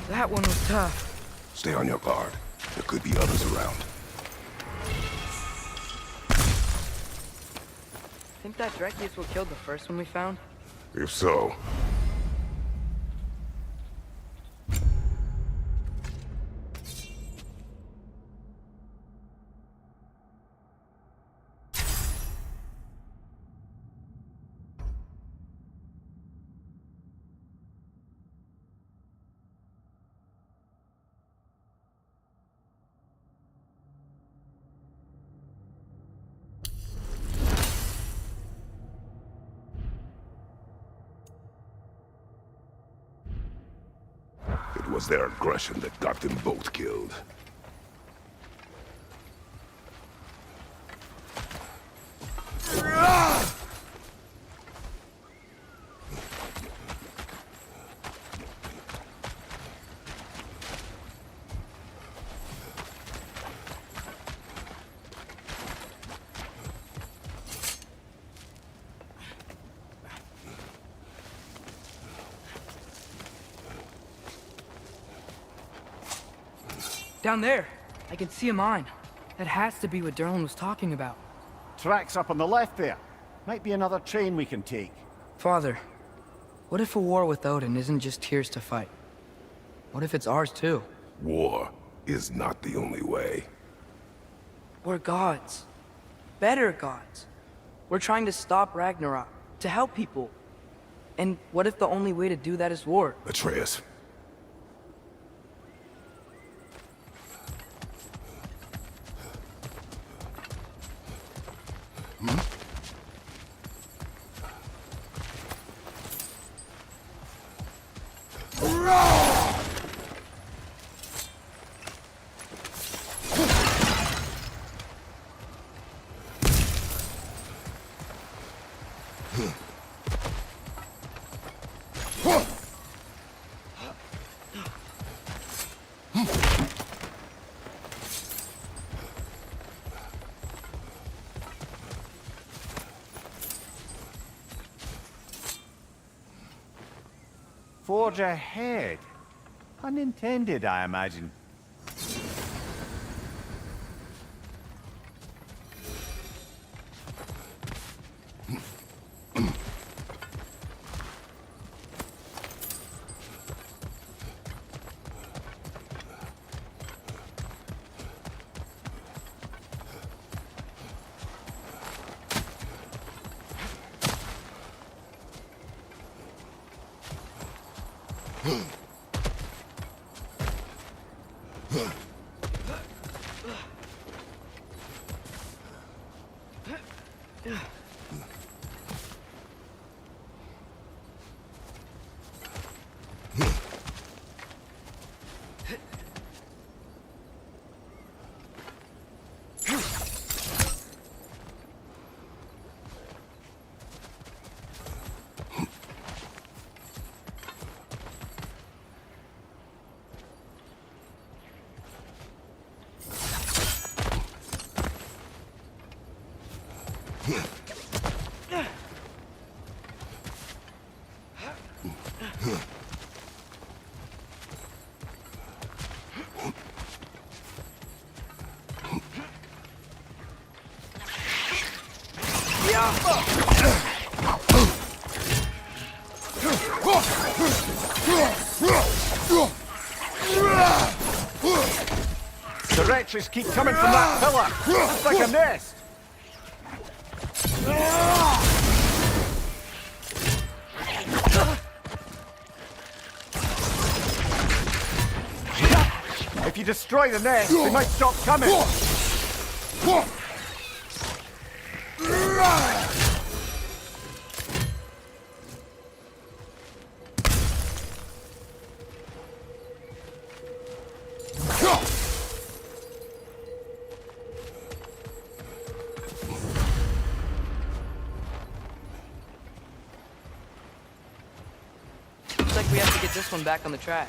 That one was tough. Stay on your guard. There could be others around. Think that Dreki is what killed the first one we found? If so, it was their aggression that got them both killed. Down there. I can see a mine. That has to be what Derlin was talking about. Tracks up on the left there. Might be another train we can take. Father, what if a war with Odin isn't just Tyr's to fight? What if it's ours too? War is not the only way. We're gods. Better gods. We're trying to stop Ragnarok, to help people. And what if the only way to do that is war? Atreus. Forge ahead. Unintended, I imagine. The wretches keep coming from that pillar. Looks like a nest. If you destroy the nest, they might stop coming. Looks like we have to get this one back on the track.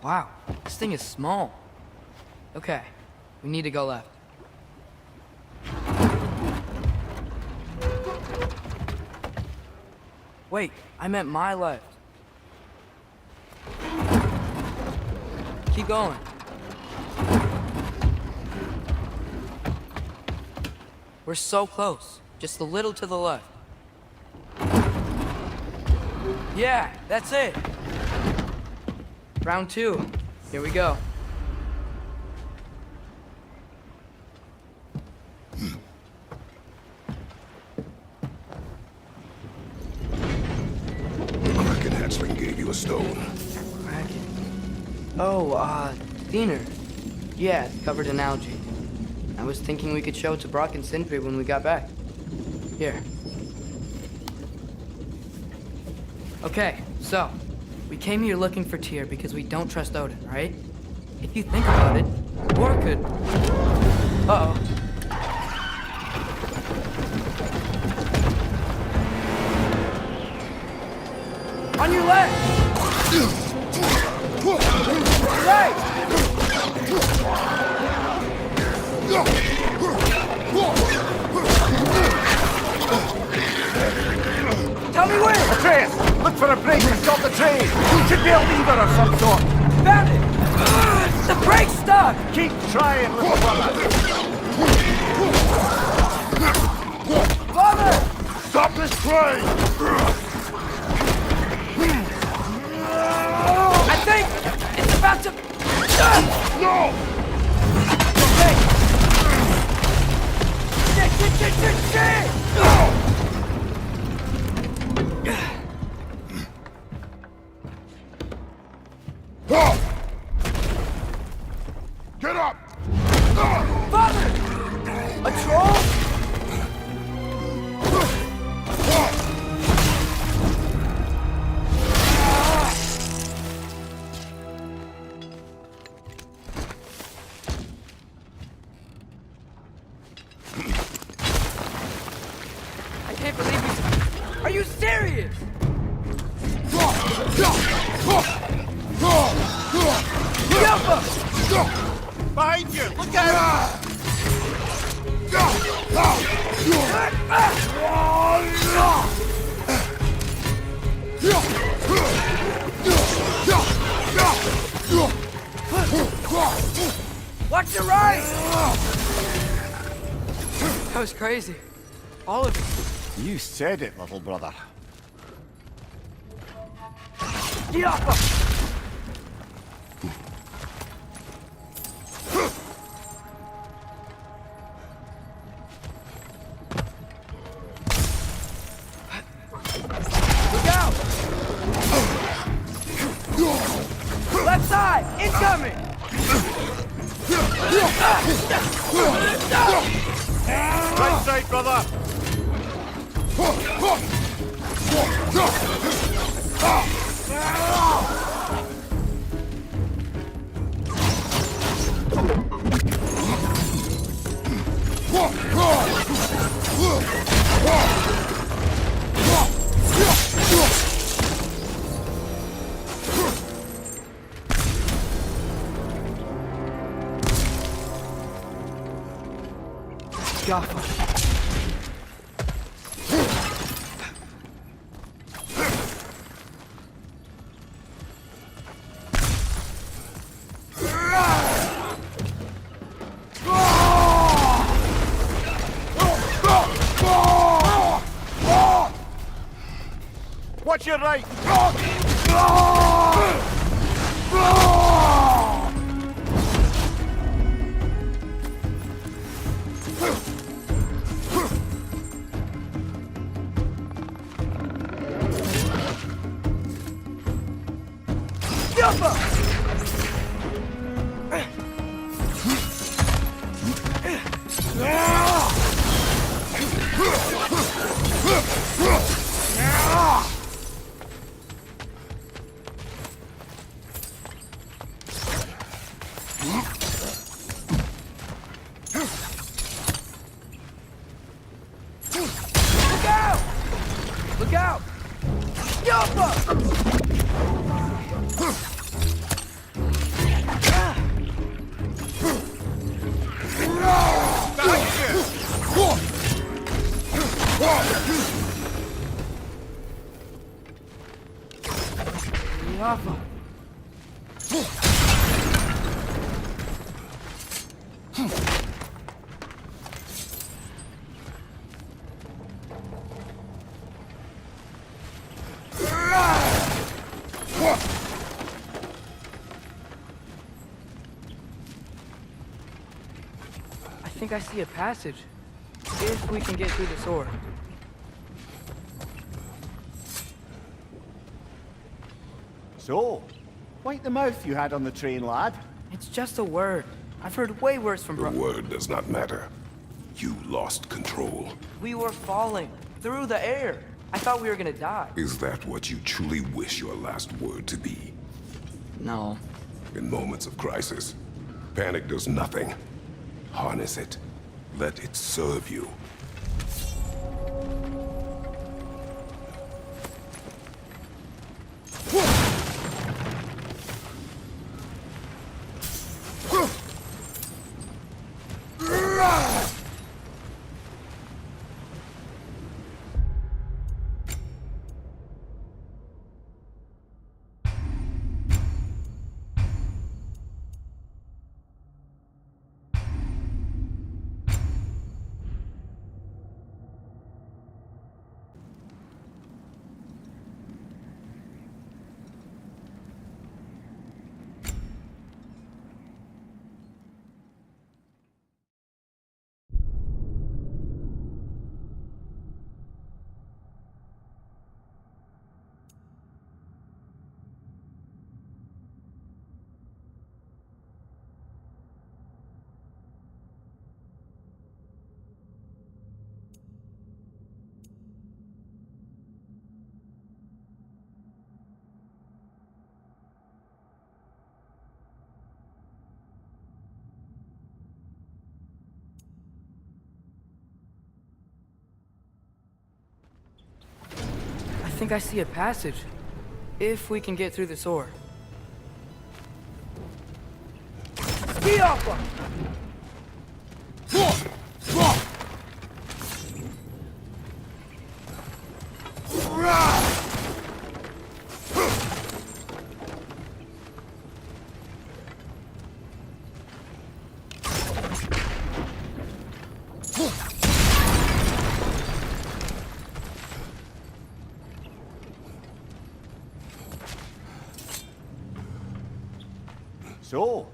Wow, this thing is small. Okay, we need to go left. Wait, I meant my left. Keep going. We're so close. Just a little to the left. Yeah, that's it. Round 2. Here we go. Kraken hatchling gave you a stone. Kraken. Oh, thinner. Yeah, it's covered in algae. I was thinking we could show it to Brock and Sindri when we got back. Here. Okay, so, we came here looking for Tyr because we don't trust Odin, right? If you think about it, War could... Uh-oh. On your left! Right! Tell me where! Atreus, look for a break to stop the train. Should be a lever of some sort. Found it! The brake's stuck! Keep trying, little brother. Father! Stop this train! I think it's about to... No! Okay! Shit! Get up! Father! A troll? I can't believe you... Are you serious? Yelpa! Behind you! Look out! Watch your right! That was crazy. All of it. You said it, little brother. Look out! Left side! Incoming! Right side, brother! Gaffer. Watch your right! Look out! Yoppa! Yoppa! I think I see a passage. If we can get through the sword. So, wipe the mouth you had on the train, lad. It's just a word. I've heard way worse from The word does not matter. You lost control. We were falling through the air. I thought we were gonna die. Is that what you truly wish your last word to be? No. In moments of crisis, panic does nothing. Harness it. Let it serve you. I think I see a passage. If we can get through the sword. Ski off! So,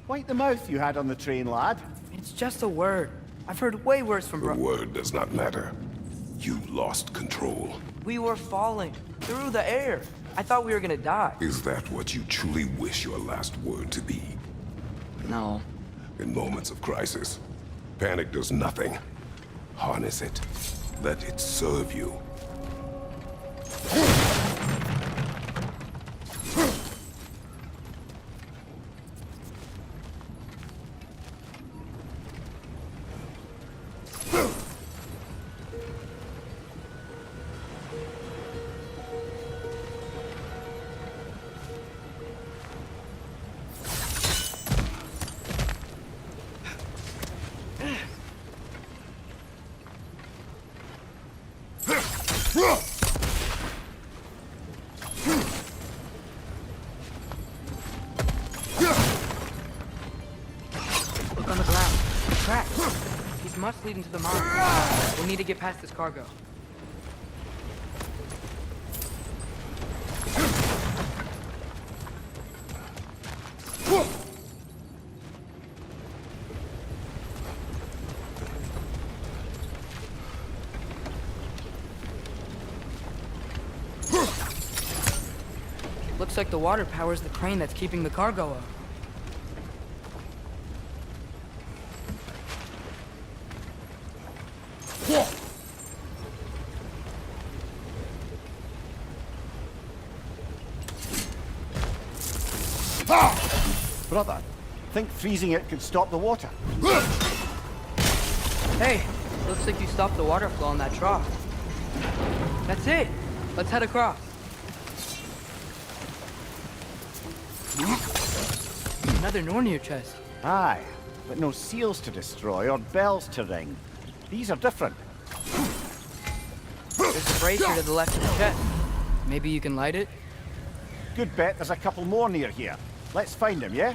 wipe the mouth you had on the train, lad. It's just a word. I've heard way worse from The word does not matter. You lost control. We were falling through the air. I thought we were gonna die. Is that what you truly wish your last word to be? No. In moments of crisis, panic does nothing. Harness it. Let it serve you. Look on the ground. Tracks. These must lead into the mine. We need to get past this cargo. Looks like the water powers the crane that's keeping the cargo up. Brother, think freezing it could stop the water? Hey, looks like you stopped the water flow on that trough. That's it. Let's head across. Another Nornir chest. Aye, but no seals to destroy or bells to ring. These are different. There's a brazier to the left of the chest. Maybe you can light it? Good bet there's a couple more near here. Let's find them, yeah?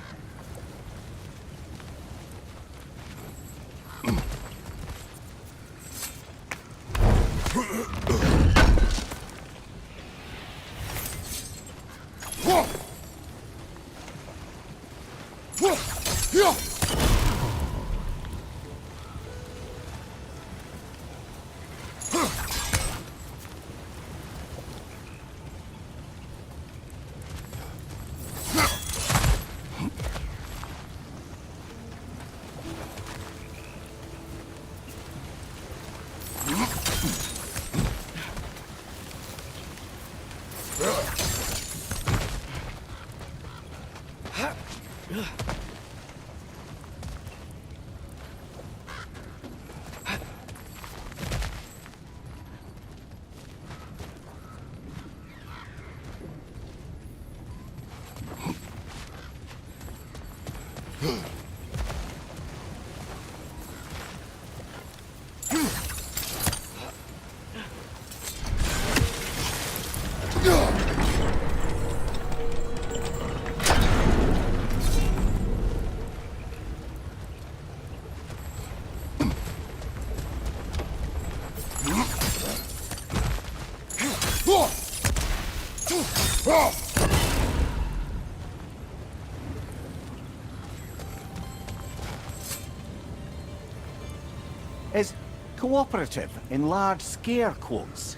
Is cooperative in large scare quotes.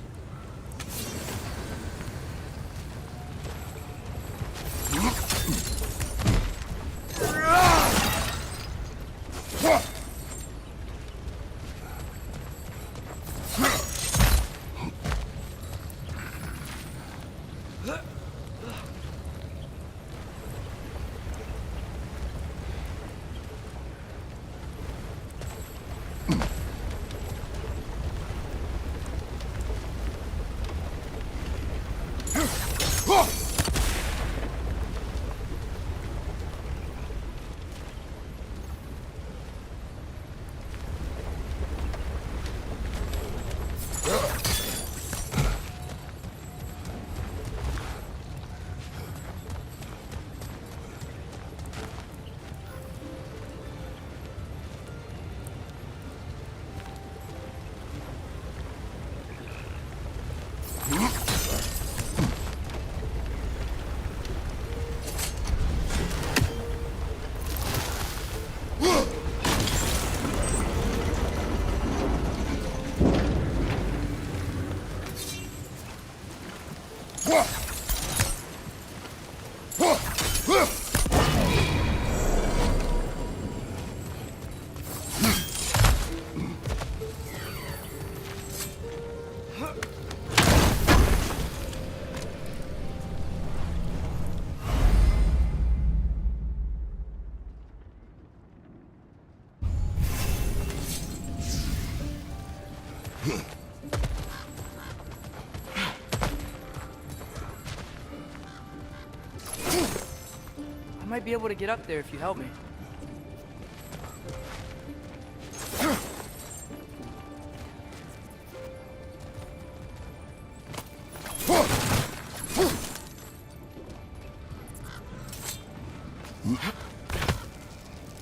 might be able to get up there if you help me.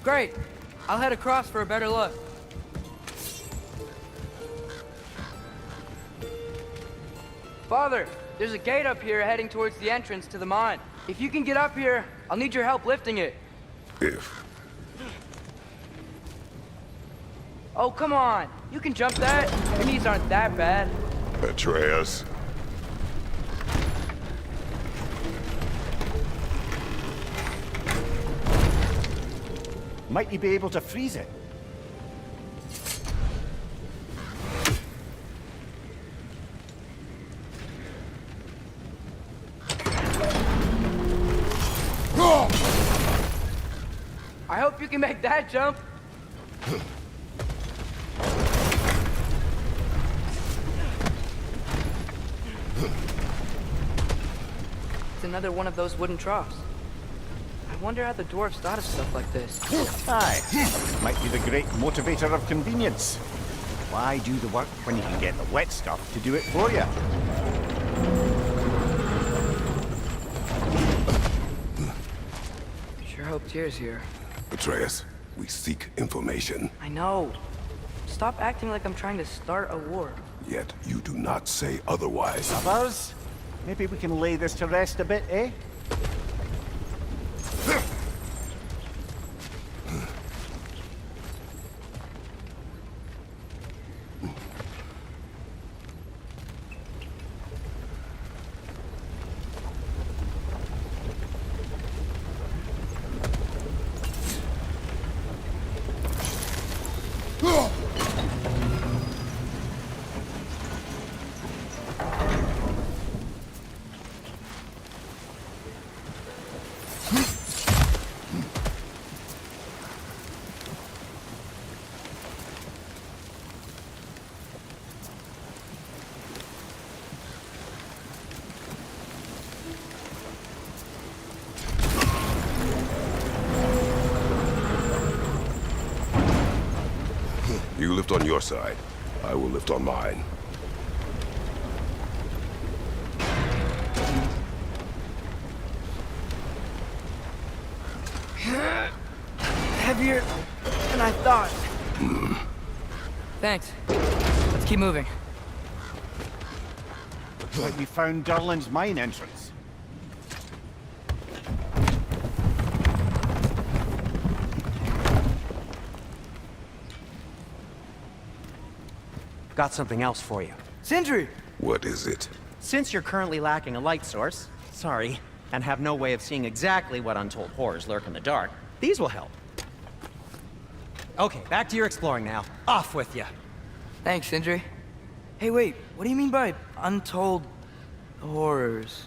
Great. I'll head across for a better look. Father, there's a gate up here heading towards the entrance to the mine. If you can get up here, I'll need your help lifting it. If. Oh, come on. You can jump that. Your knees aren't that bad. Atreus. Might he be able to freeze it? I hope you can make that jump. It's another one of those wooden troughs. I wonder how the dwarves thought of stuff like this. Aye. Might be the great motivator of convenience. Why do the work when you can get the wet stuff to do it for you? Sure hope Tyr's here. Atreus, we seek information. I know. Stop acting like I'm trying to start a war. Yet you do not say otherwise. Others? Maybe we can lay this to rest a bit, eh? You lift on your side. I will lift on mine. Heavier than I thought. Thanks. Let's keep moving. Looks like we found Durlin's mine entrance. Got something else for you. Sindri! What is it? Since you're currently lacking a light source, sorry, and have no way of seeing exactly what untold horrors lurk in the dark, these will help. Okay, back to your exploring now. Off with you. Thanks, Sindri. Hey, wait. What do you mean by untold horrors?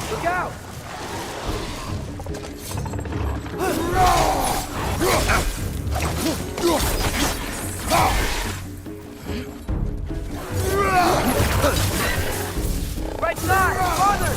Look out! Right side! Farther!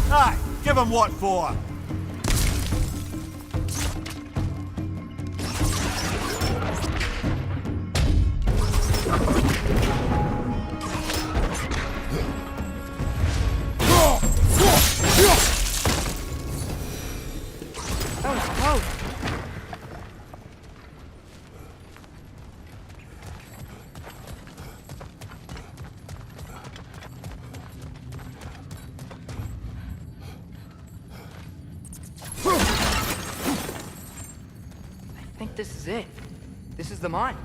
Aye, give him what for! what this is it. This is the mine.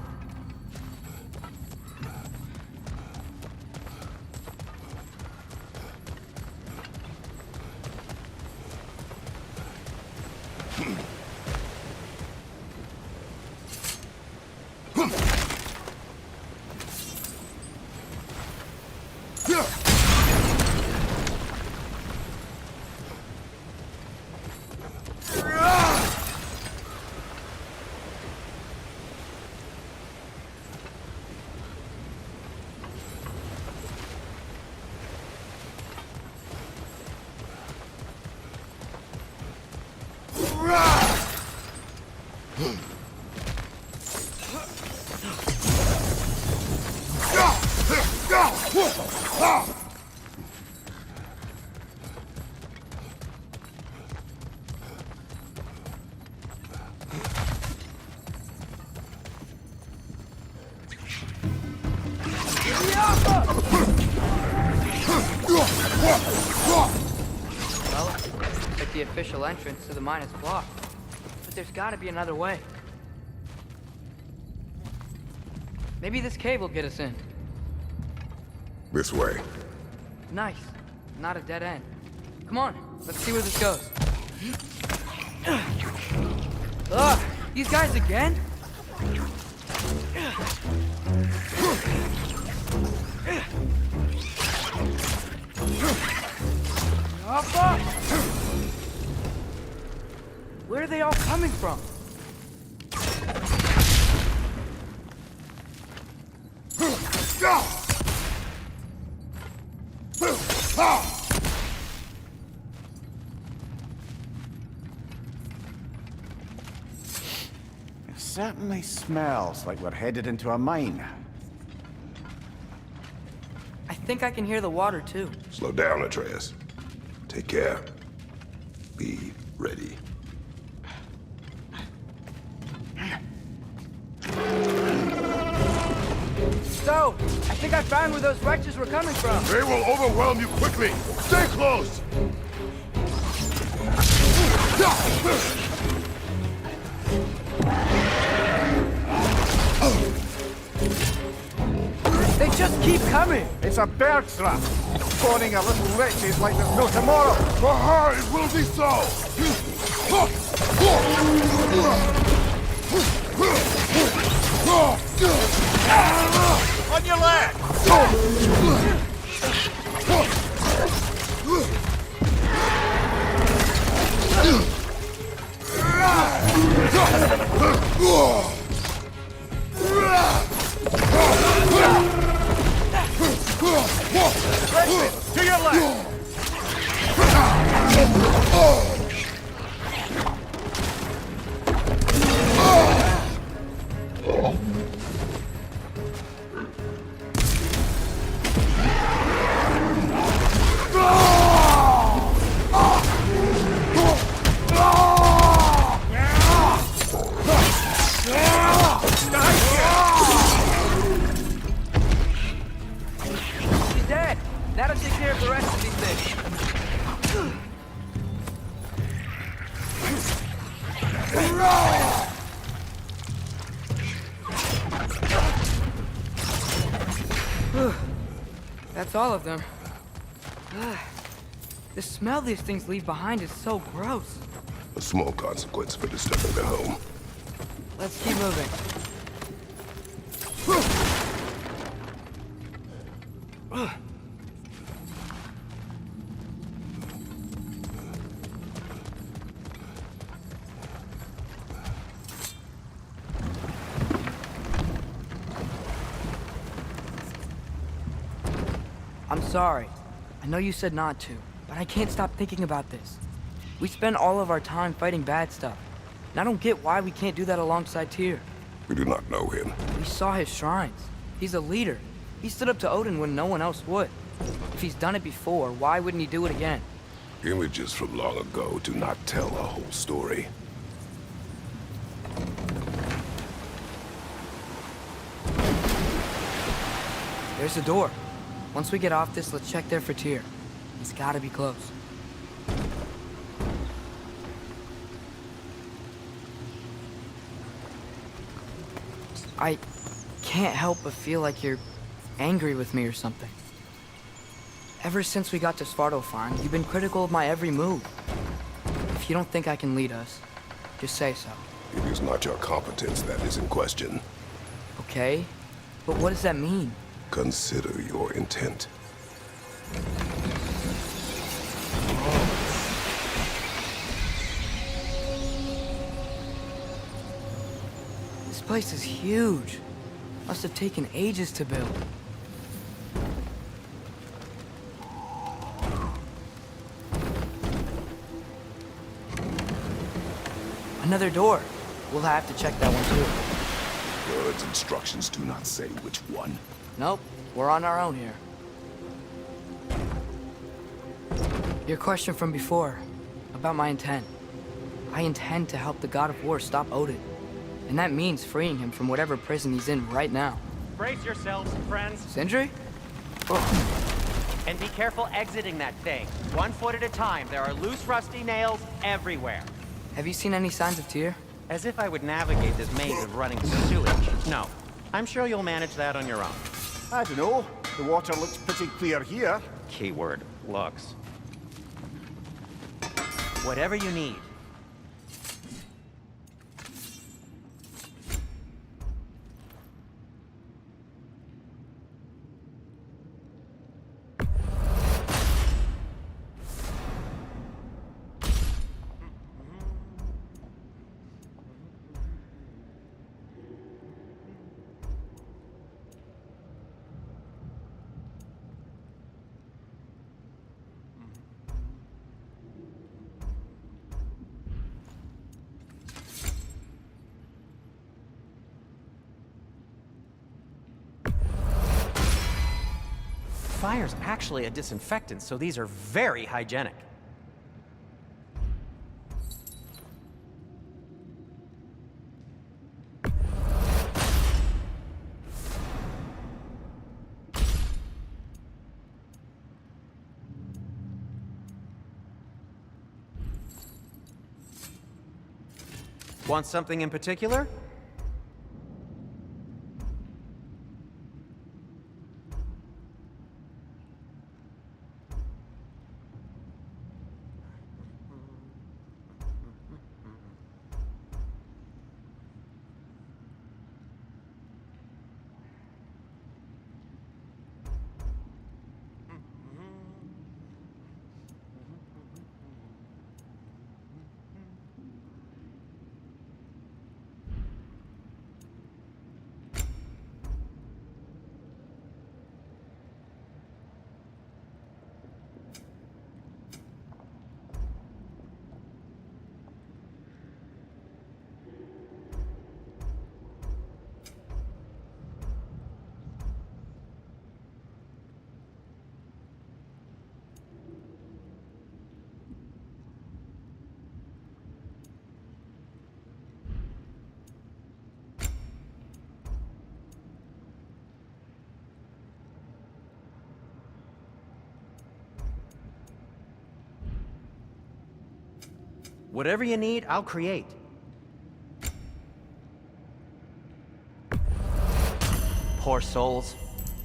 Well, like the official entrance to the mine is blocked. But there's gotta be another way. Maybe this cave will get us in. This way. Nice. Not a dead end. Come on, let's see where this goes. Ugh, these guys again? Where are they all coming from? It certainly smells like we're headed into a mine. I think I can hear the water too. Slow down, Atreus. Take care. Be ready. So, I think I found where those wretches were coming from. They will overwhelm you quickly. Stay close. They just keep coming. It's a bird trap. Spawning a little wretches like there's no tomorrow. For her, it will be so. On your left! To your left! He's dead. That'll take care of the rest of these things. That's all of them. The smell these things leave behind is so gross. A small consequence for disturbing their home. Let's keep moving. I'm sorry. I know you said not to, but I can't stop thinking about this. We spend all of our time fighting bad stuff, and I don't get why we can't do that alongside Tyr. We do not know him. We saw his shrines. He's a leader. He stood up to Odin when no one else would. If he's done it before, why wouldn't he do it again? Images from long ago do not tell a whole story. There's a door. Once we get off this, let's check there for Tyr. He's gotta be close. I can't help but feel like you're angry with me or something. Ever since we got to Svartalfheim, you've been critical of my every move. If you don't think I can lead us, just say so. It is not your competence that is in question. Okay? But what does that mean? Consider your intent. This place is huge. Must have taken ages to build. Another door. We'll have to check that one too. Bird's instructions do not say which one. Nope, we're on our own here. Your question from before, about my intent. I intend to help the God of War stop Odin. And that means freeing him from whatever prison he's in right now. Brace yourselves, friends, Sindri? and be careful exiting that thing. 1 foot at a time. There are loose, rusty nails everywhere. Have you seen any signs of Tyr? As if I would navigate this maze of running sewage. No. I'm sure you'll manage that on your own. I don't know. The water looks pretty clear here. Keyword, looks. Whatever you need. Fire's actually a disinfectant, so these are very hygienic. Want something in particular? Whatever you need, I'll create. Poor souls.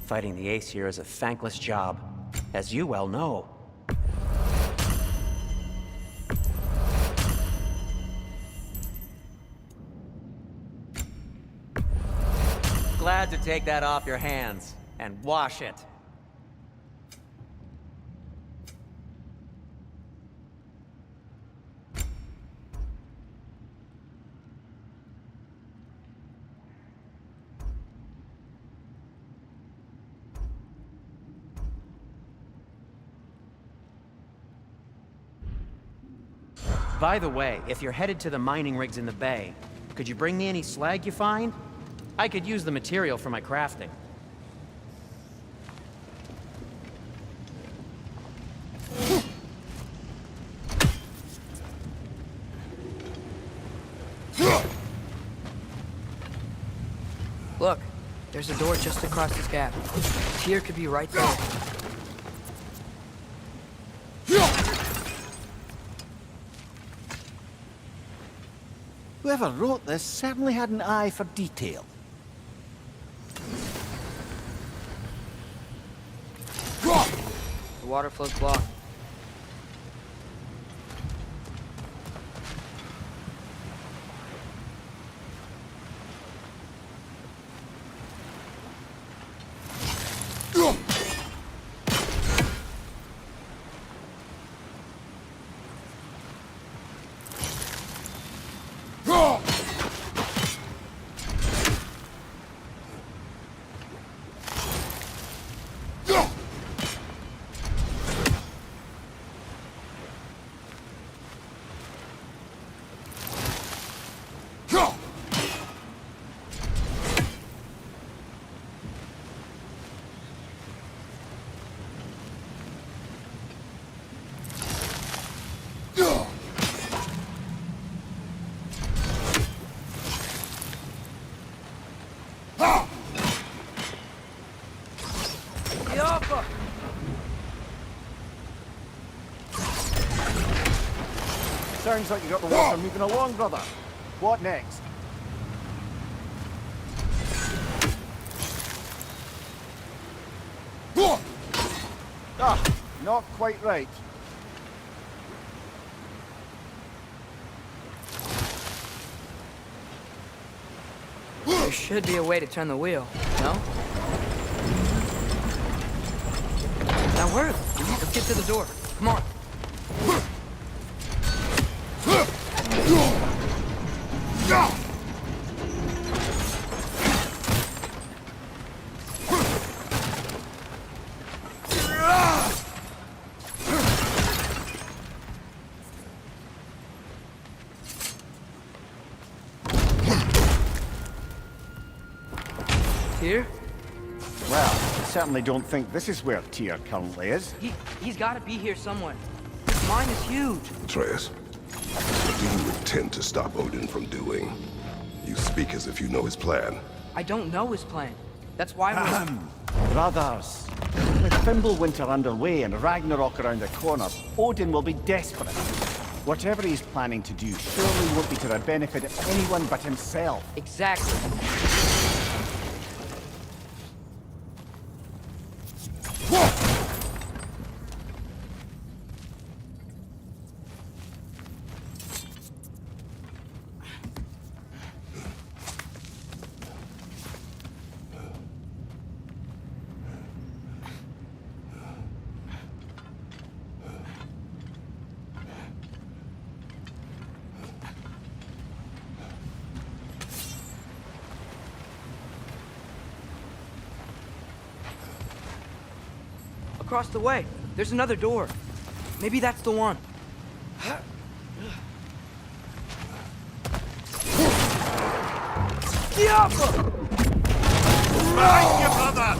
Fighting the Aesir is a thankless job, as you well know. Glad to take that off your hands and wash it. By the way, if you're headed to the mining rigs in the bay, could you bring me any slag you find? I could use the material for my crafting. Look, there's a door just across this gap. Tyr could be right there. Whoever wrote this certainly had an eye for detail. The water flow's blocked. Sounds like you got the water moving along, brother. What next? Ah, not quite right. There should be a way to turn the wheel, no? That worked. Let's get to the door. Come on. Here? Well, I certainly don't think this is where Tyr currently is. He's got to be here somewhere. This mine is huge. Atreus, what do you intend to stop Odin from doing? You speak as if you know his plan. I don't know his plan. That's why we're... Brothers, with Fimbulwinter underway and Ragnarok around the corner, Odin will be desperate. Whatever he's planning to do surely won't be to the benefit of anyone but himself. Exactly. Across the way, there's another door. Maybe that's the one. Behind you, brother!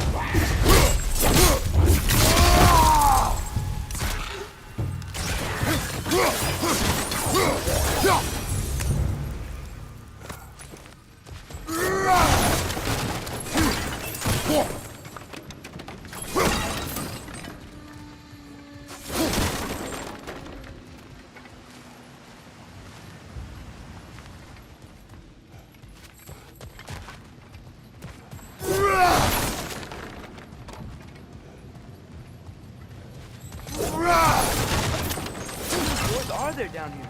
What are there down here?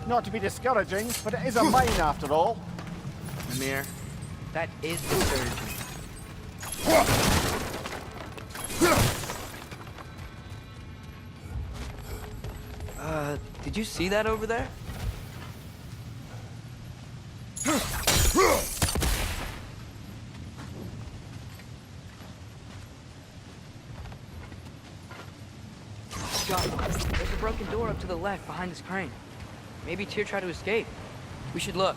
Not to be discouraging, but it is a mine after all. Mimir, that is discouraging. Did you see that over there? God, there's a broken door up to the left behind this crane. Maybe Tyr tried to escape. We should look.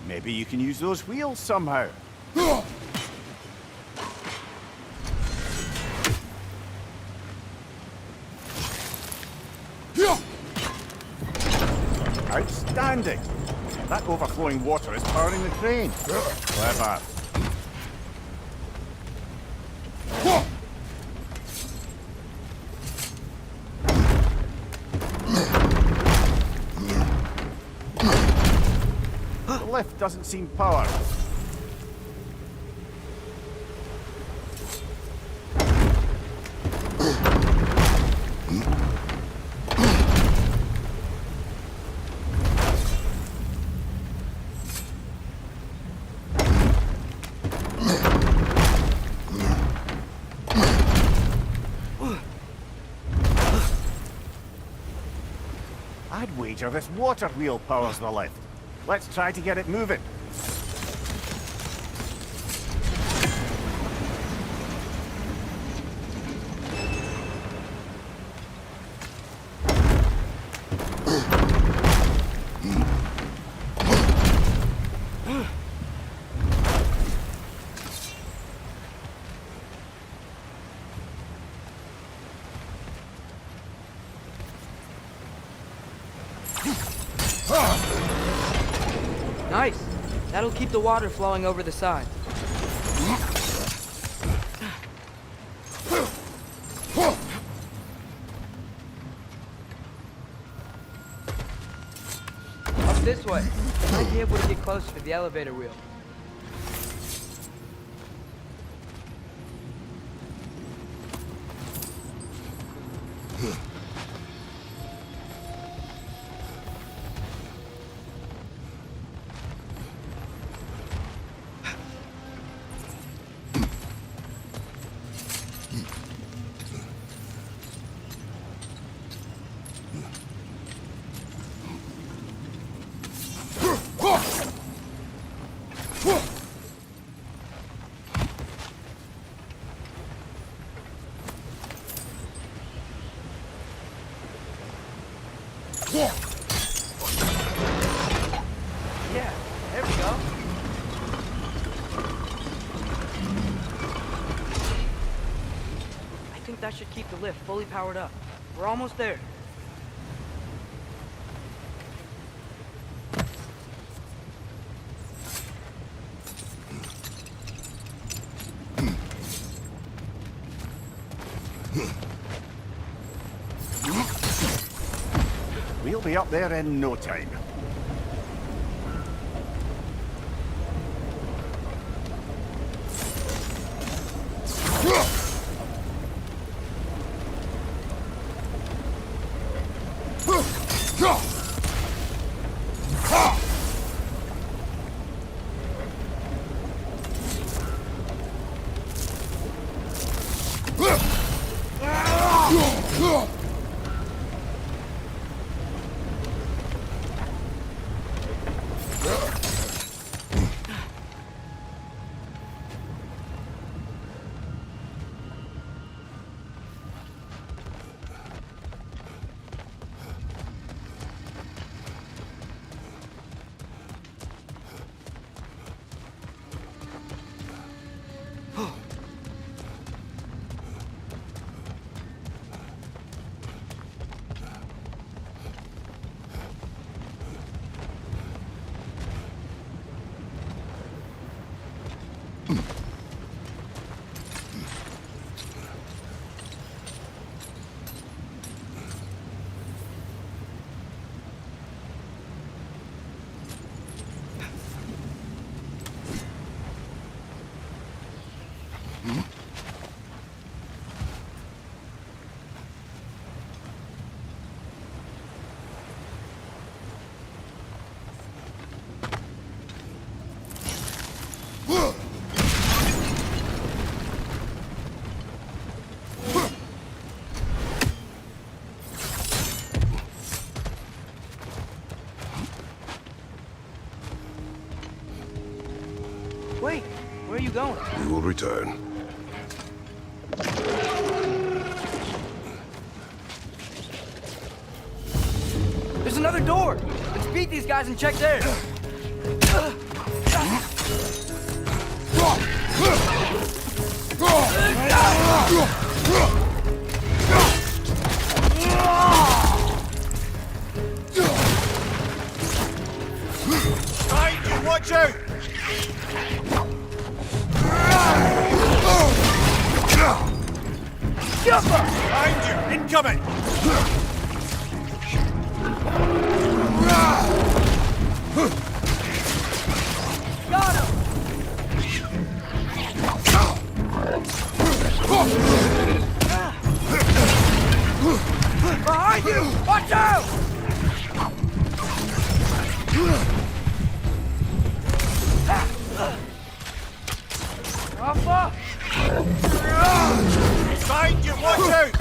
Maybe you can use those wheels somehow. Outstanding! That overflowing water is powering the crane. Clever. lift doesn't seem powered. I'd wager this water wheel powers the lift. Let's try to get it moving. Nice. That'll keep the water flowing over the side. Up this way. I might be able to get closer to the elevator wheel. Yeah, there we go. I think that should keep the lift fully powered up. We're almost there. We'll be up there in no time. Wait, where are you going? We will return. There's another door! Let's beat these guys and check theirs! Right, watch out! Behind you! Incoming! Behind you, watch out!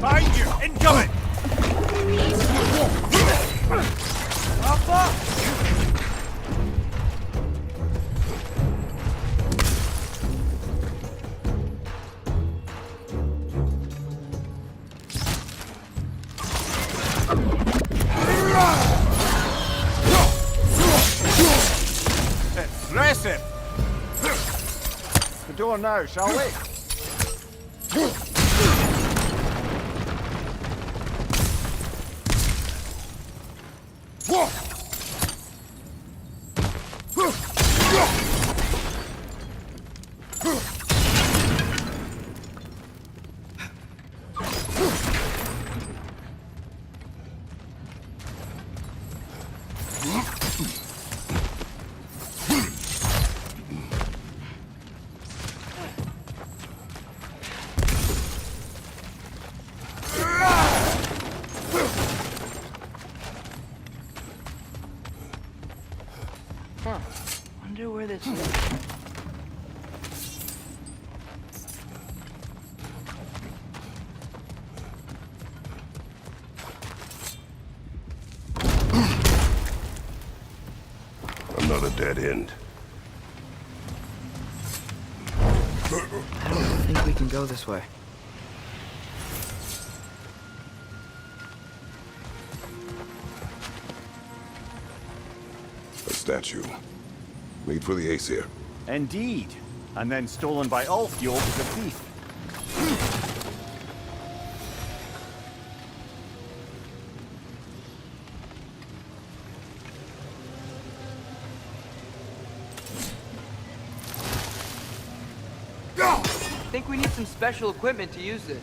Behind you, incoming! Impressive! The door now, shall we? Huh. Wonder where this is. Another dead end. I don't think we can go this way. A statue. Made for the Aesir. Indeed. And then stolen by Ulfjord as a thief. I think we need some special equipment to use this.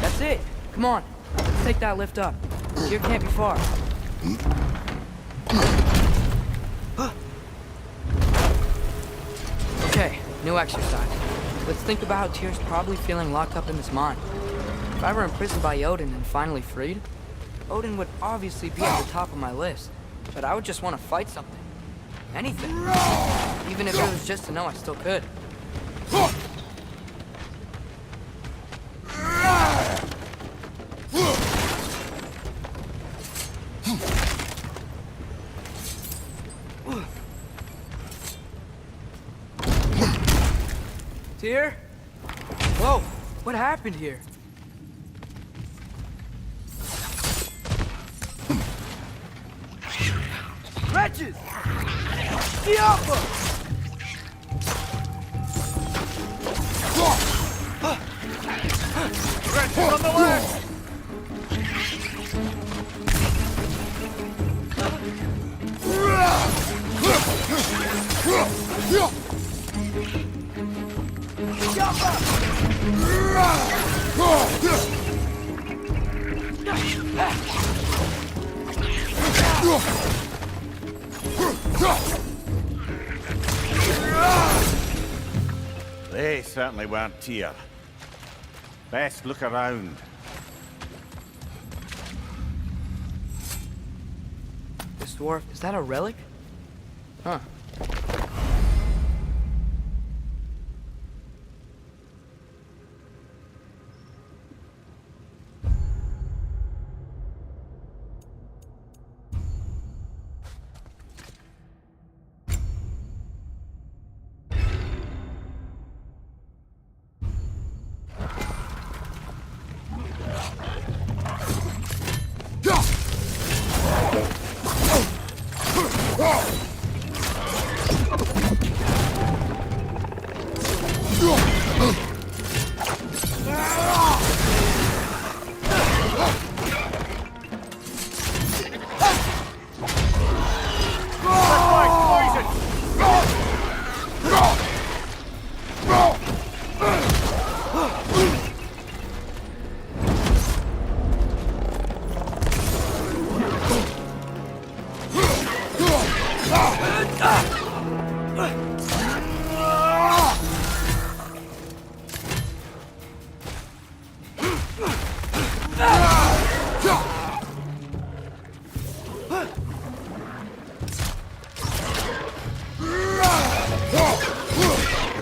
That's it. Come on. Let's take that lift up. Here can't be far. Okay, new exercise. Let's think about how Tyr's probably feeling locked up in this mine. If I were imprisoned by Odin and finally freed, Odin would obviously be at the top of my list. But I would just want to fight something. Anything. Even if it was just to know I still could. Tyr? Whoa, what happened here? Wretches! Diablo! Wretches on the left! They certainly weren't Tyr. Best look around. This dwarf, is that a relic? Huh.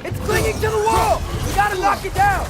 It's clinging to the wall! We gotta knock it down!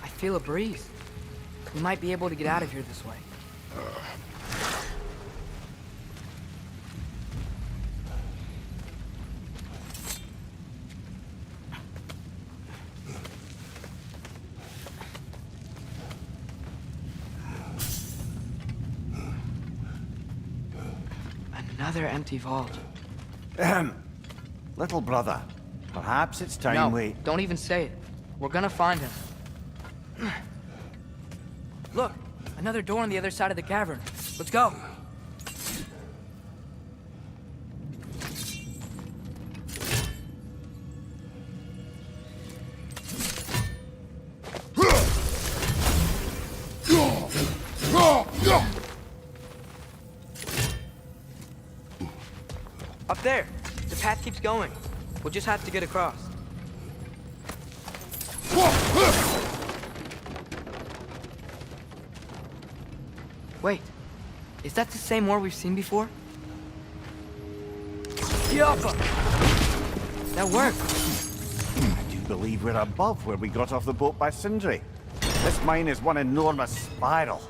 I feel a breeze. We might be able to get out of here this way. Another empty vault. Little brother, perhaps it's time No, we... don't even say it. We're gonna find him. Look, another door on the other side of the cavern. Let's go. Up there. The path keeps going. We'll just have to get across. Wait. Is that the same war we've seen before? Yappa! That worked. I do believe we're above where we got off the boat by Sindri. This mine is one enormous spiral.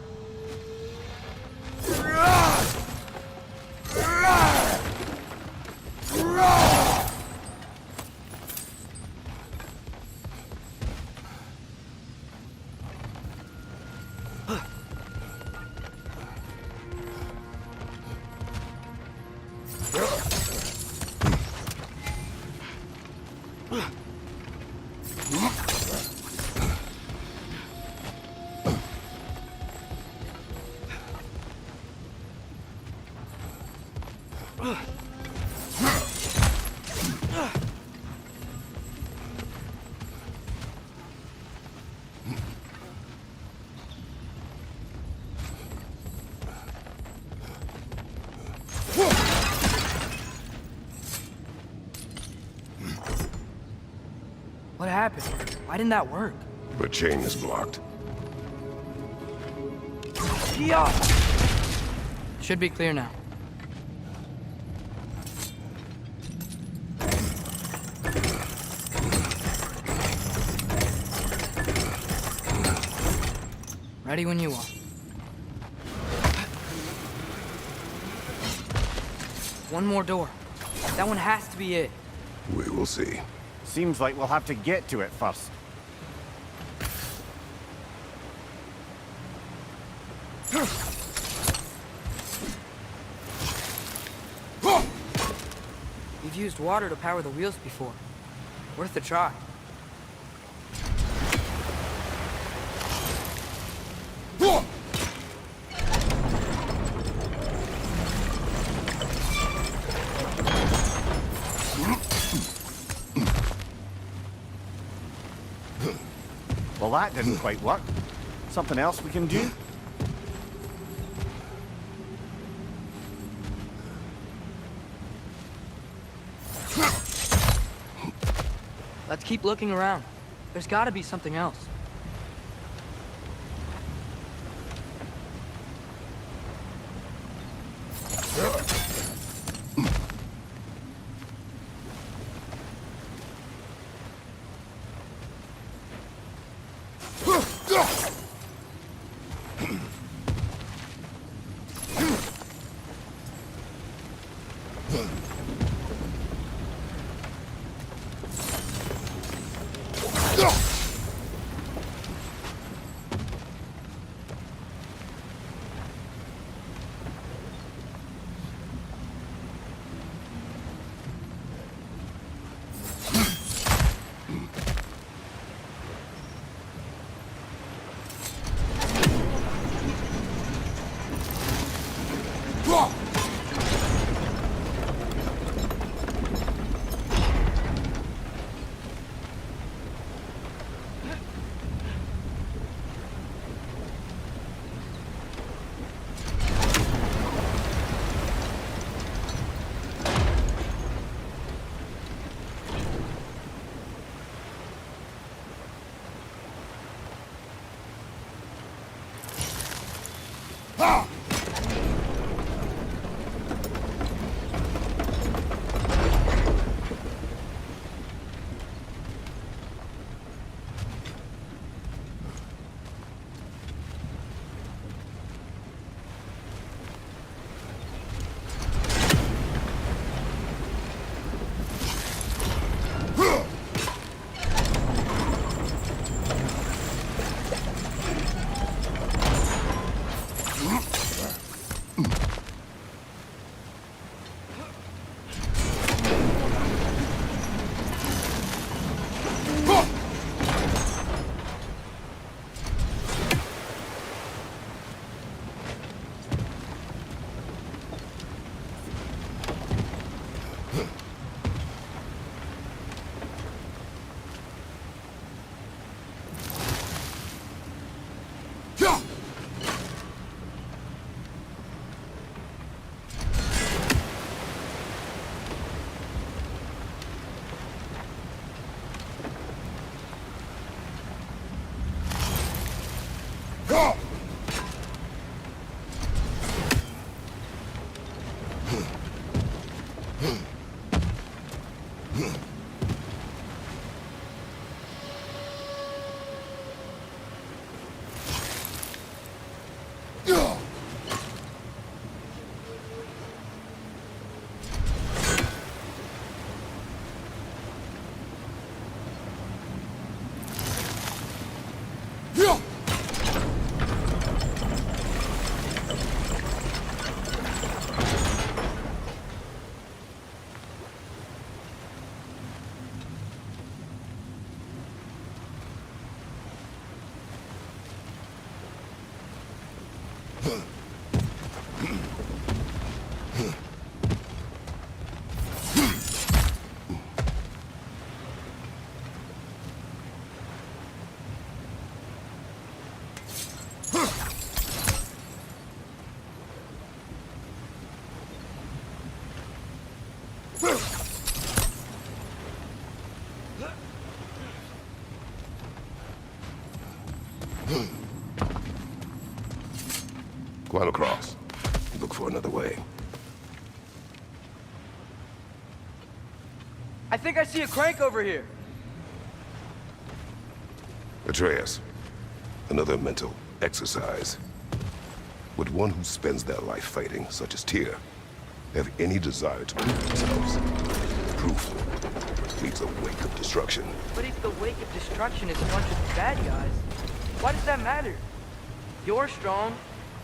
What happened? Why didn't that work? The chain is blocked. Should be clear now. Ready when you are. One more door. That one has to be it. We will see. Seems like we'll have to get to it first. We've used water to power the wheels before. Worth a try. Well, that didn't quite work. Something else we can do? Let's keep looking around. There's gotta be something else. Climb across. Look for another way. I think I see a crank over here. Atreus, another mental exercise. Would one who spends their life fighting, such as Tyr, have any desire to prove themselves? Proof He's a wake of destruction. But if the wake of destruction is a bunch of bad guys, why does that matter? You're strong,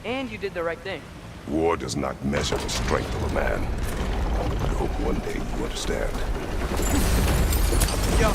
and you did the right thing. War does not measure the strength of a man. I hope one day you understand. Yo.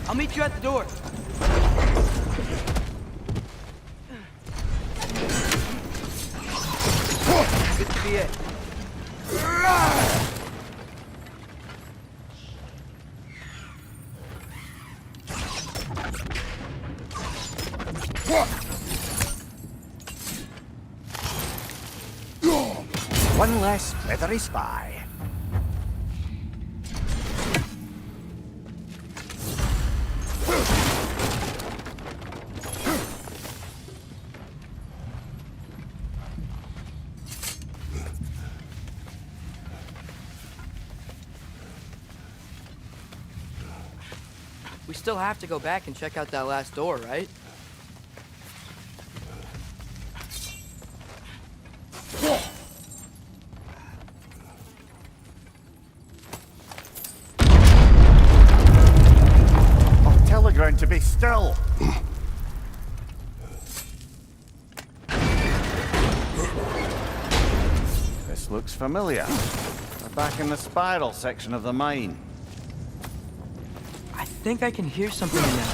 I'll meet you at the door. Good to be it. One less leathery spy. We still have to go back and check out that last door, right? I'll tell the ground to be still. This looks familiar. We're back in the spiral section of the mine. I think I can hear something in there.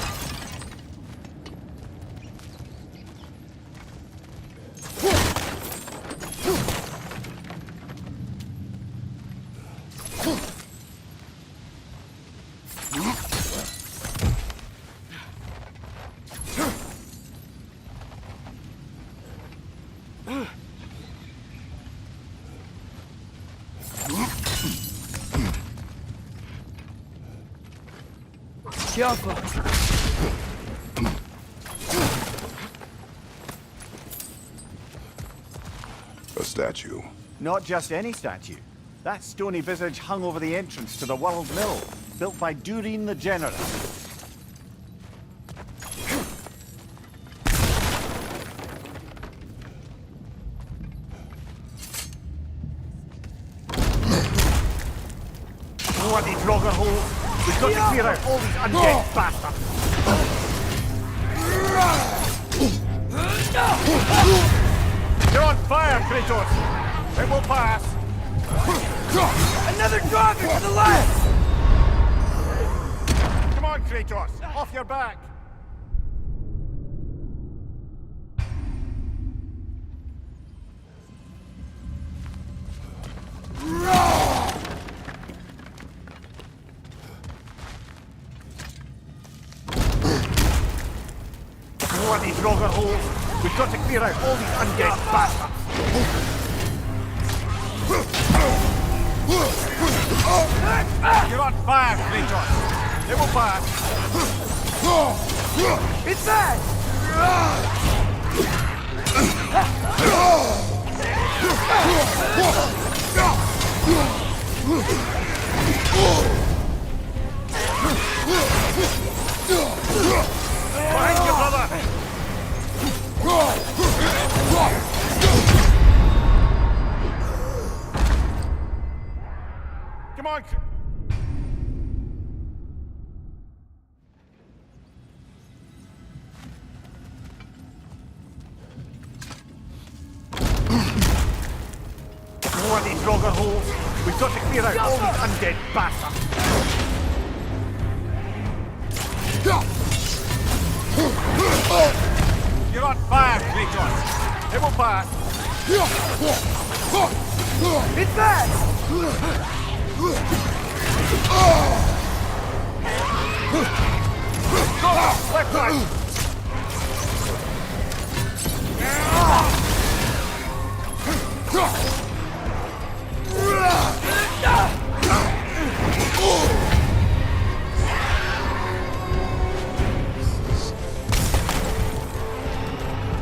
Careful. A statue. Not just any statue. That stony visage hung over the entrance to the World Mill, built by Durin the Generous. Bloody Draugr. We've got to clear out all these undead bastards! You're on fire, Kratos! It will pass! Another Draugr to the left! Come on, Kratos! Off your back! Bloody Draugr holes! We've got to clear out all these undead bastards! You're on fire, Kratos! It will pass! It's back! Behind you, brother! Come on! Bloody Draugr holes! We've got to clear out all these undead bastards! You're on fire, Kratos! It will pass! It's back! Left side!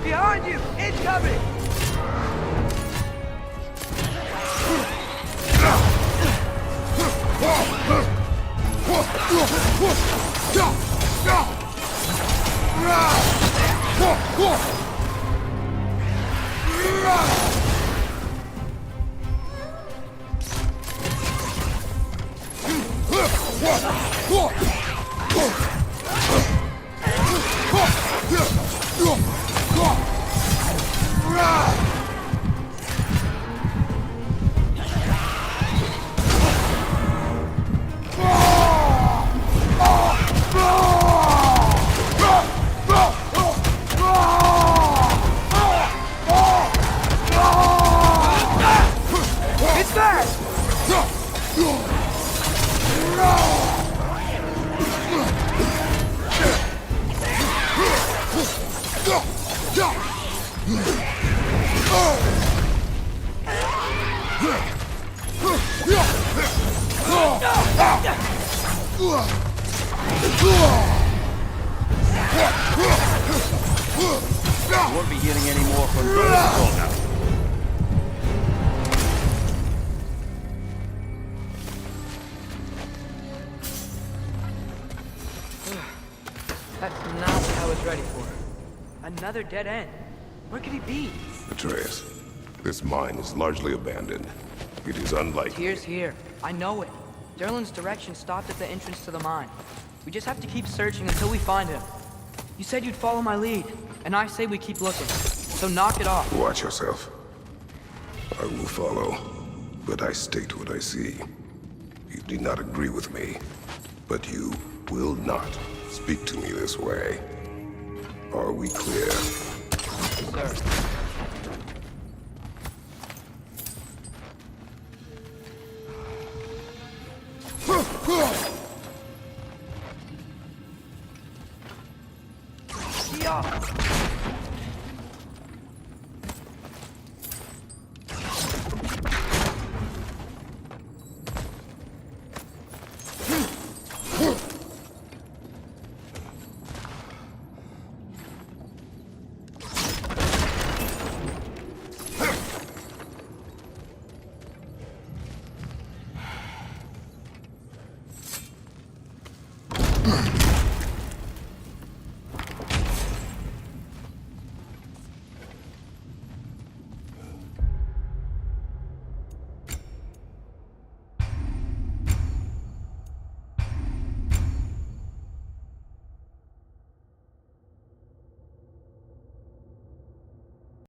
Behind you! Incoming! It's back! You won't be hearing any more from Draugr now. Another dead end. Where could he be? Atreus, this mine is largely abandoned. It is unlikely. Tyr's here. I know it. Derlin's direction stopped at the entrance to the mine. We just have to keep searching until we find him. You said you'd follow my lead, and I say we keep looking. So knock it off. Watch yourself. I will follow, but I state what I see. You do not agree with me, but you will not speak to me this way. Are we clear? Sir. Ugh.